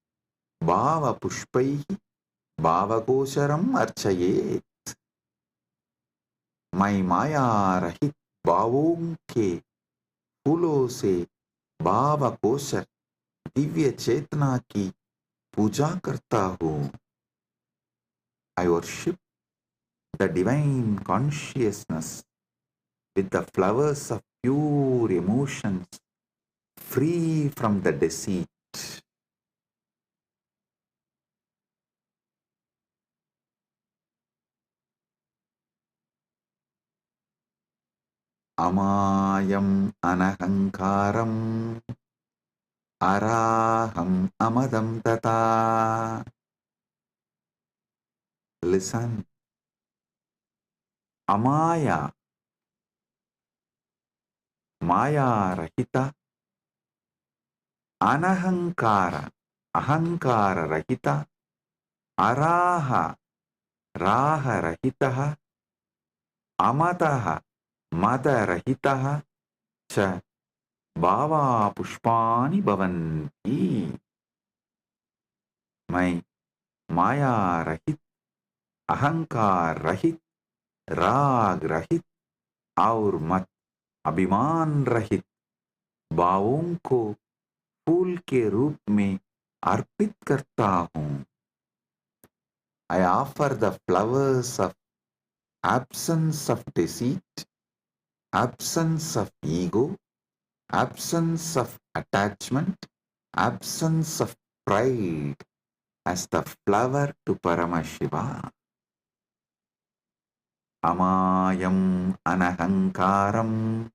bhava pushpaihi bhava kosharam archayet. मैं माया रहित भावों के फूलों से भाव kosher Divya चेतना की पूजा करता हूँ. I worship the divine consciousness with the flowers of pure emotions, free from the deceit. Amayam anahankaram araham amadam tata. Listen. Amaya, Maya Rahita, Anahankara, Ahankara Rahita, Araha, Raha Rahitaha, Amataha, Mata Rahitaha, Cha Bhava Pushpani Bhavanti. My Maya Rahit, Ahankar Rahit, Rag Rahit, और मत अभिमान रहित भावों को फूल के रूप में अर्पित करता हूँ. I offer the flowers of absence of deceit, absence of ego, absence of attachment, absence of pride as the flower to Paramashiva. Amayam anahankaram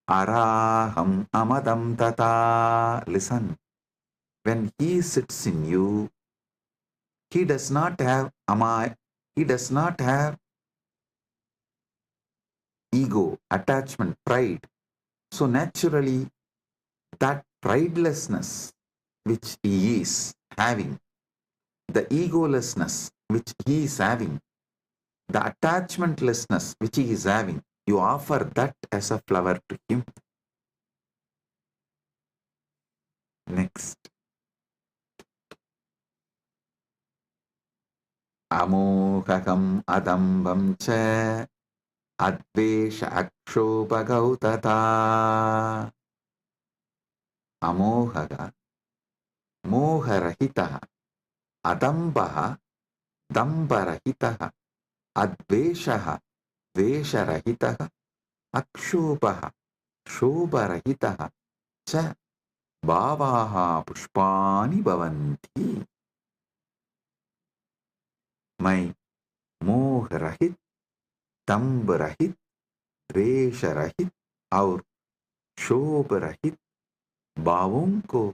araham amadam tata. Listen, when he sits in you, he does not have he does not have ego, attachment, pride. So naturally, that pridelessness which he is having, the egolessness which he is having, the attachmentlessness which he is having, you offer that as a flower to him. Next. Amohakam adambam cha advesha akshobhagautata. Amohaga, moharahitaha, adambaha, dambarahitaha, adveshaha, vesharahitaha, akshobhaha, shobharahitaha, cha bhavaha pushpani bhavanti. My मोह रहित, दम्भ रहित, द्वेष रहित और शोभ रहित भावों को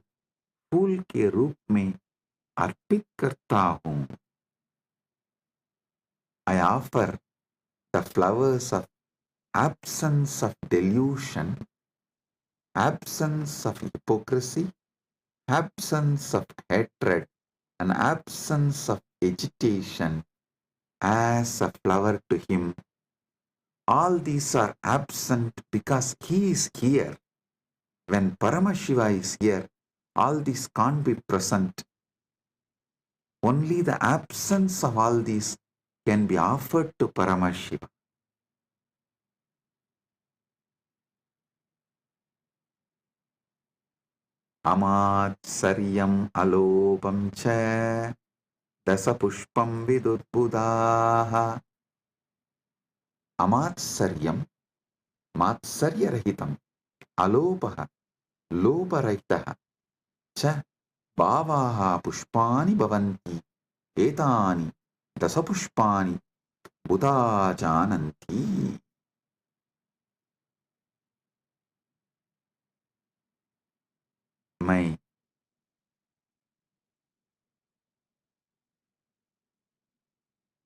फूल के रूप में अर्पित करता हूँ. I offer the flowers of absence of delusion, absence of hypocrisy, absence of hatred, and absence of agitation as a flower to him. All these are absent because he is here. When Paramashiva is here, all these can't be present. Only the absence of all these can be offered to Paramashiva. Amatsaryam alopam cha dasapushpam vidudbudaha. Amatsaryam, matsaryarahitam, alopaha, loparahitaha, cha bhavaha pushpani bhavanti, etani dasapushpani buddha jananti. My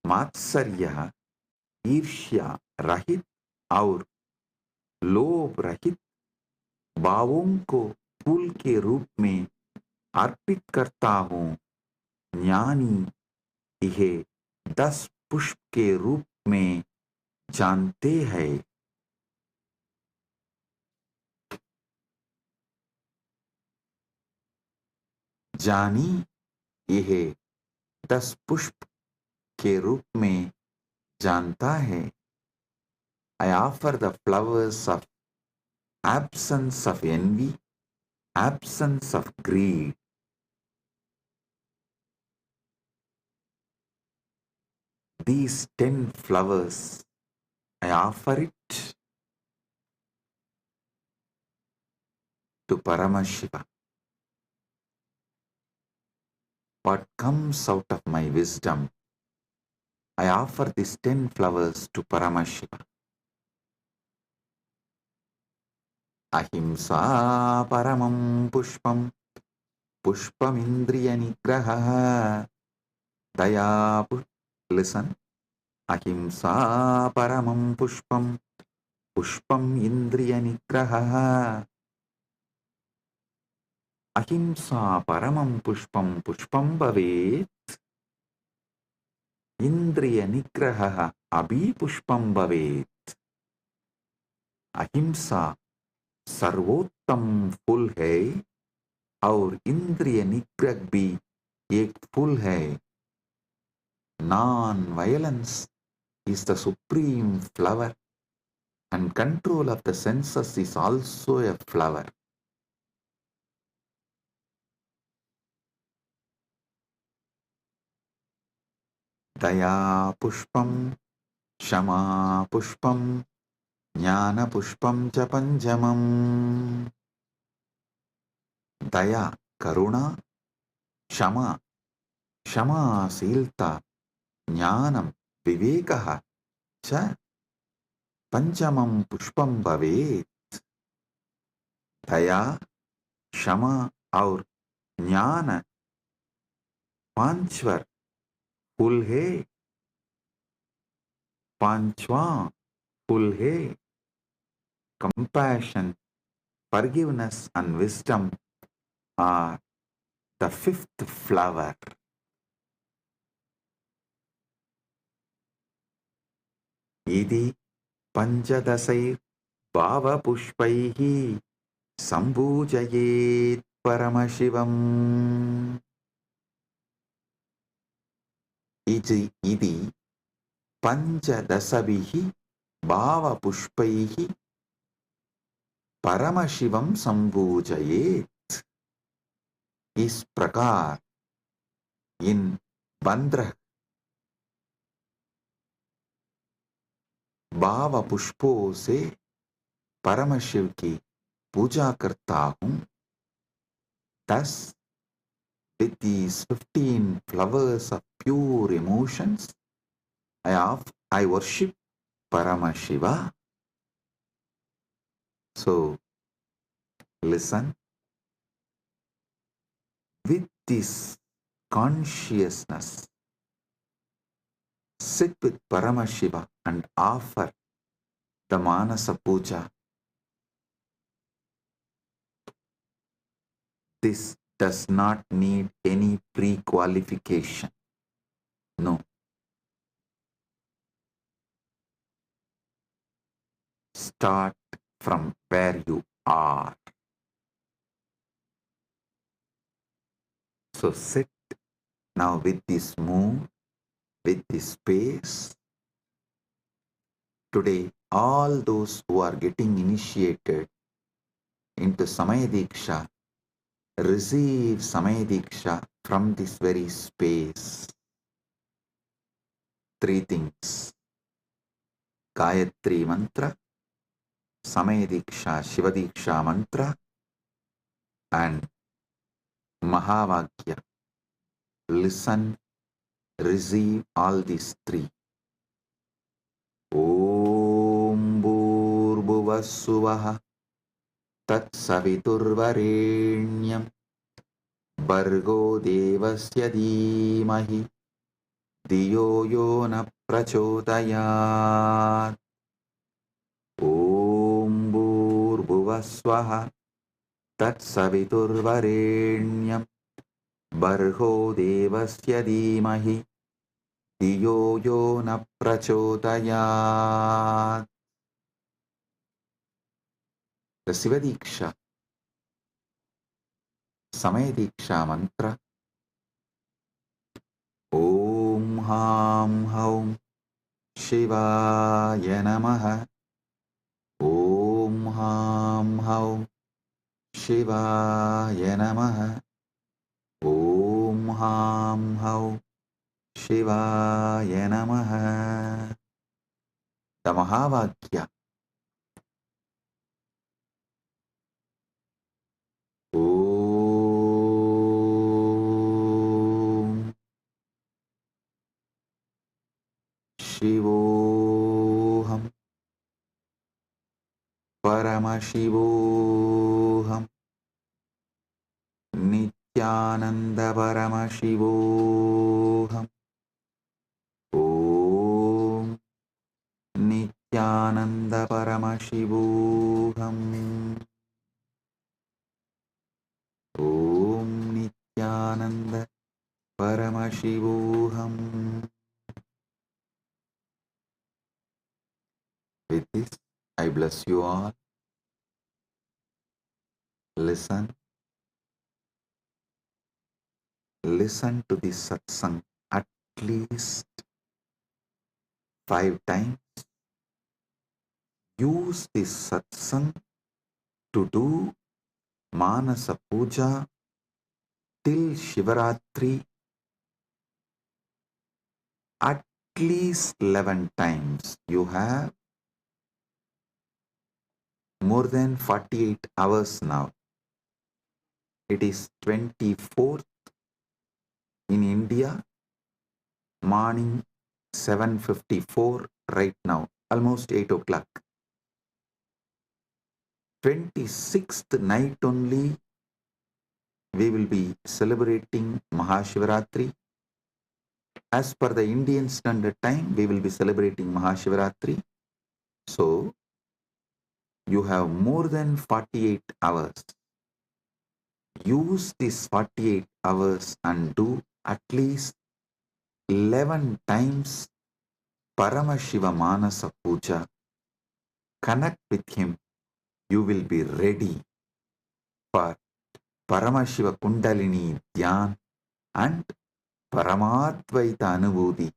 मात्सर्य, ईर्ष्या रहित और लोभ रहित भावों को फूल के रूप में अर्पित करता हूँ. ज्ञानी इहे 10 पुष्प के रूप में जानते हैं. जानी यह 10 पुष्प के रूप में जानता है. I offer the flowers of absence of envy, absence of greed. These 10 flowers, I offer it to Paramashiva. What comes out of my wisdom, I offer these 10 flowers to Paramashiva. Ahimsa paramam pushpam pushpamindriya nigraha daya listen. Ahimsa paramam pushpam pushpam indriya nigraha. Ahimsa paramam pushpam pushpam bhavet indriya nigraha abhi pushpam bhavet. Ahimsa सर्वोत्तम फूल है और इंद्रिय निग्रह भी एक फूल है. Non-violence is the supreme flower and control of the senses is also a flower. Daya pushpam, shama pushpam, jnana pushpam cha panjamam. Daya, karuna, shama, क्षमाशीलता, ज्ञानम, विवेकः च पंचमम पुष्पम भवेत्. दया, क्षमा और ज्ञान पांचवर फूल है. पांचवा फूल है. Compassion, forgiveness and wisdom are the fifth flower. इति पंचदशैर् भावपुष्पैः सम्पूजयेत् परमशिवम्. इति पंचदशभिः भावपुष्पैः परमशिवं सम्पूजयेत्. इस प्रकार इन 15 भाव पुष्पों से परम शिव की पूजा करता हूँ. Thus, with these 15 flowers of pure emotions, I worship Paramashiva. So, listen. With this consciousness, sit with Paramashiva and offer the Manasa Puja. This does not need any pre-qualification. No. Start from where you are. So sit now with this mood, with this space. Today, all those who are getting initiated into Samaya Diksha receive Samaya Diksha from this very space. 3 things. Gayatri Mantra, Samaya Diksha, Shiva Diksha Mantra, and Mahavakya. Listen, receive all these 3. Om Bhurvassuvaha Tat Saviturvarenyam Bargo Devasya Dhimahi Diyo Yo Na Prachodayat. Om Bhurvassuvaha Tat Saviturvarenyam Bargo Devasya Dhimahi Diyo Yo Na Prachodayat. The Shiva Diksha, Samaya Diksha Mantra. Om Ham Haum Shivaya Namaha. Om Ham Haum Shivaya Namaha. Om Ham Haum Shivaya Namaha. The Mahavakya. Om Shivoham Paramashivoham Nityananda Paramashivoham Om Nityananda Paramashivoham Om Nityananda Paramashivoham. With this, I bless you all. Listen to this satsang at least 5 times. Use this satsang to do Manasa Puja till Shivaratri at least 11 times. You have more than 48 hours now. It is 24th in India, morning 7:54 right now, almost 8 o'clock. 26th night only we will be celebrating Mahashivaratri. As per the Indian Standard Time, we will be celebrating Mahashivaratri. So, you have more than 48 hours. Use these 48 hours and do at least 11 times Paramashiva Manasa Puja. Connect with him. You will be ready for Paramashiva Kundalini Dhyan and Paramadvaita Anubhuti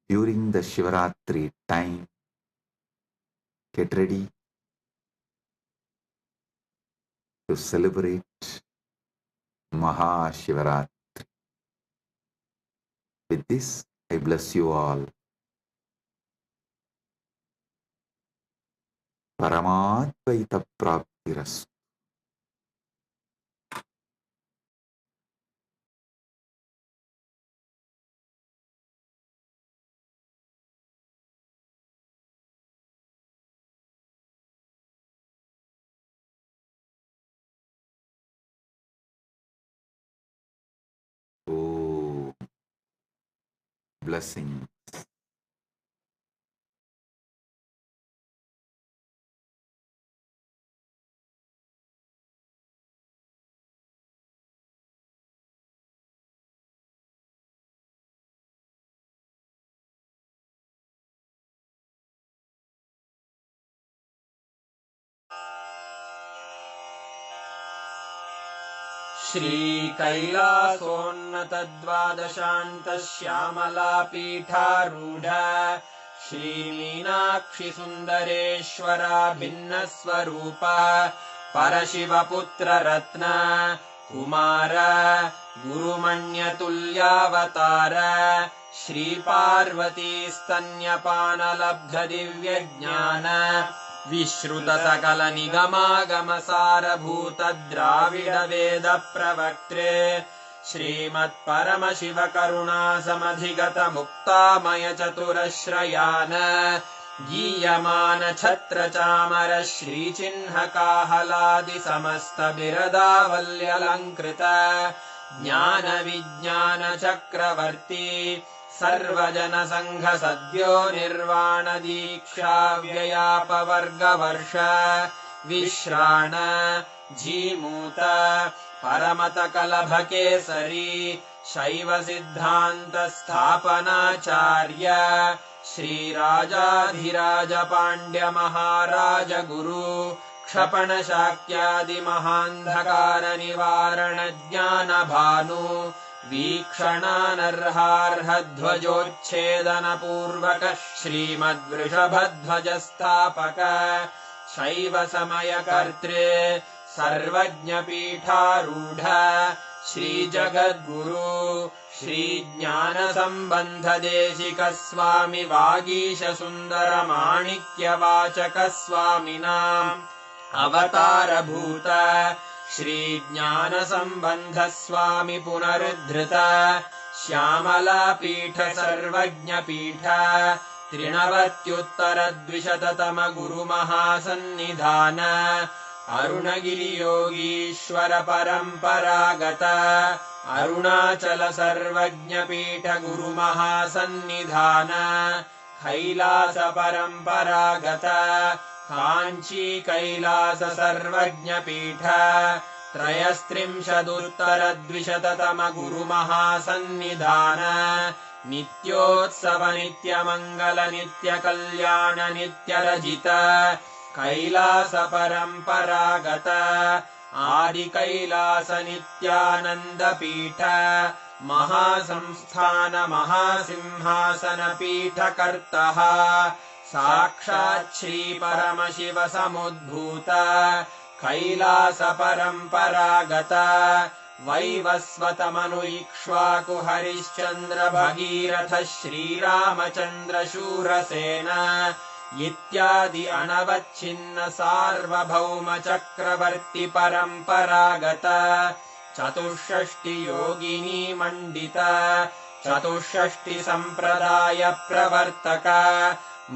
during the Shivaratri time. Get ready to celebrate Mahashivaratri. With this, I bless you all. Paramadvaita Praptirastu. Oh, blessings. श्रीकैलासोन्नतद्वादशान्तश्यामलापीठारूढ श्रीमीनाक्षिसुन्दरेश्वरा भिन्नस्वरूप परशिवपुत्ररत्न Kumar गुरुमण्यतुल्यावतार श्रीपार्वतीस्तन्यपानलब्धदिव्यज्ञान विश्रुतसकलनिगमागमसारभूत द्राविडवेदप्रवक्त्रे श्रीमत्परमशिवकरुणासमधिगतमुक्तामयचतुरश्रयान गीयमानछत्रचामर श्रीचिह्नकाहलादिसमस्तबिरदावल्यलङ्कृत ज्ञानविज्ञानचक्रवर्ती सर्वजनसङ्घसद्यो निर्वाणदीक्षाव्ययापवर्गवर्ष विश्राण Jimuta परमतकलभकेसरी शैवसिद्धान्तस्थापनाचार्य श्रीराजाधिराजपाण्ड्यमहाराजगुरु क्षपणशाक्यादिमहान्धकारनिवारणज्ञानभानु वीक्षणानर्हार्हध्वजोच्छेदनपूर्वक श्रीमद्वृषभध्वजस्थापक शैवसमयकर्त्रे सर्वज्ञपीठारूढ श्रीजगद्गुरु श्रीज्ञानसम्बन्धदेशिकस्वामि वागीशसुन्दरमाणिक्यवाचकस्वामिनाम् अवतारभूत श्रीज्ञानसम्बन्धस्वामि पुनरुद्धृत श्यामलापीठ सर्वज्ञपीठ त्रिनवत्युत्तरद्विशततम गुरुमहासन्निधान अरुणगिरियोगीश्वर परम्परागत अरुणाचल सर्वज्ञपीठ गुरुमहासन्निधान कैलास परम्परागत काञ्ची कैलास सर्वज्ञपीठ त्रयस्त्रिंशदुत्तरद्विशततम गुरुमहासन्निधान नित्योत्सव नित्यमङ्गल नित्यकल्याण नित्यरजित कैलास परम्परागत आदिकैलास नित्यानन्दपीठ महासंस्थान महासिंहासन पीठकर्तः साक्षात् श्री परमशिव समुद्भूत कैलास परम्परागत वैवस्वत मनु इक्ष्वाकु हरिश्चन्द्र भगीरथ श्रीरामचन्द्र शूरसेन इत्यादि अनवच्छिन्न सार्वभौम चक्रवर्ति परम्परागत चतुष्षष्टि योगिनी मण्डित चतुष्षष्टि सम्प्रदाय प्रवर्तक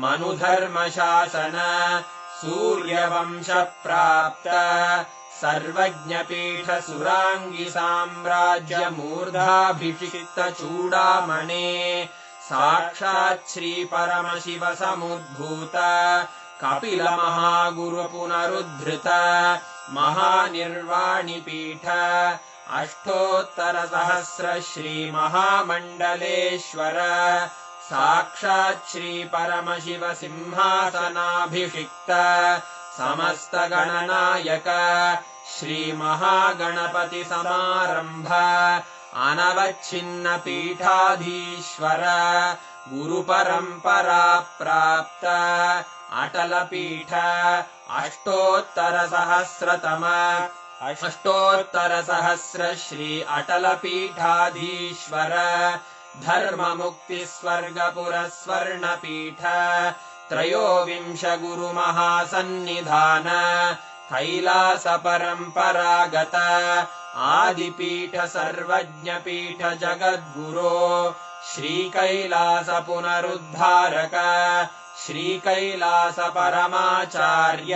मनुधर्म शासन सूर्यवंश प्राप्त सर्वज्ञपीठ सुराङ्गी साम्राज्य मूर्धाभिषिक्त चूडामणे साक्षात् श्री परमशिव समुद्भूत कपिल महागुरु पुनरुद्धृत महानिर्वाणिपीठ अष्टोत्तर सहस्र श्री महामण्डलेश्वर साक्षात् श्री परमशिव सिंहासनाभिषिक्त समस्त गणनायक श्री महागणपति समारंभ अनवच्छिन्न पीठाधीश्वर गुरु परंपरा प्राप्त अटल पीठ अष्टोत्तर सहस्र श्री अटल पीठाधीश्वर धर्म मुक्ति स्वर्गपुर स्वर्ण पीठ त्रयोविंश गुरु महासन्निधान कैलास परम्परागत आदिपीठ सर्वज्ञपीठ जगद्गुरो श्री कैलास पुनरुद्धारक श्री कैलास परमाचार्य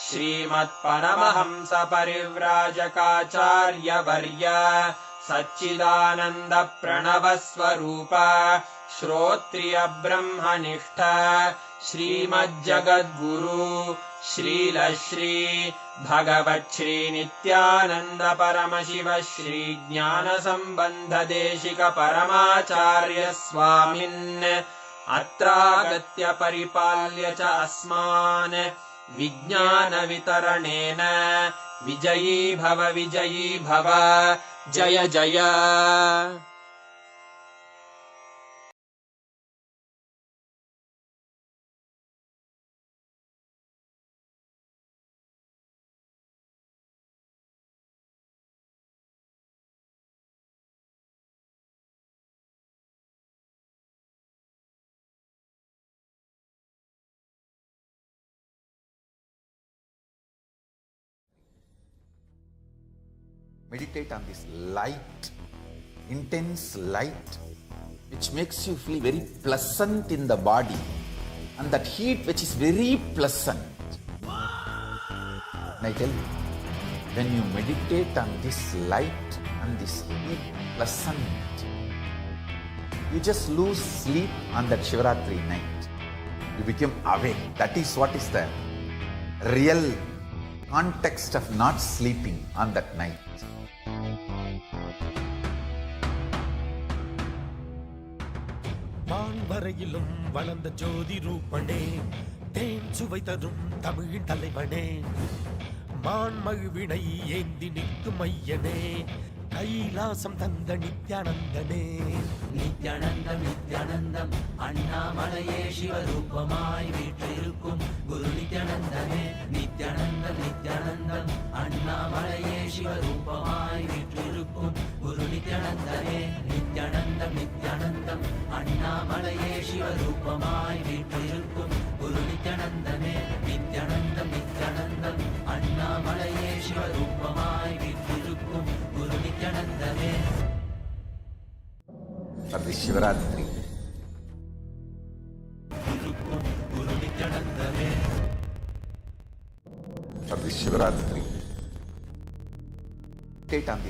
श्रीमत्परमहंस परिव्राजकाचार्य वर्य सच्चिदानंद प्रणव स्वरूप श्रोत्रिय ब्रह्मनिष्ठ श्रीमज्जगद्गुरु श्रीलश्री भगवच्छ्री नित्यानंद परमशिव श्री ज्ञान संबंध देशिक परमाचार्य स्वामिन् अत्रागत्य परिपाल्य च अस्मान् विज्ञान वितरणेन विजयी भव जय जय। Meditate on this light, intense light, which makes you feel very pleasant in the body, and that heat which is very pleasant. And I tell you, when you meditate on this light and this heat pleasant, you just lose sleep on that Shivaratri night. You become awake. That is what is the real context of not sleeping on that night. வான்வரையிலும் வளர்ந்த ஜோதி ரூபனே, தேன் சுவை தரும் தமிழின் தலைவனே, மான்மகிழ்வினை ஏந்தி நிற்கும் ஐயனே, கைலாசம் தந்த நித்யானந்தனே. நித்யானந்தம் நித்யானந்தம் அண்ணாமலையே சிவரூபமாய் வீற்றிருக்கும் குரு நித்யானந்தனே. நித்யானந்தம் நித்யானந்தம் அண்ணாமலையே சிவரூபமாய் வீற்றிருக்கும் குரு நித்யானந்தனே. நித்யானந்தம் நித்யானந்தம் அண்ணாமலையே சிவரூபமாய் வீற்றிருக்கும் குரு நித்யானந்தனே. நித்யானந்தம் நித்யானந்தம் அண்ணாமலையே சிவரூபமாய் வீற்றிருக்கும் குரு நித்யானந்தனே. For this Shivaratri, Mahashivaratri. Meditate on the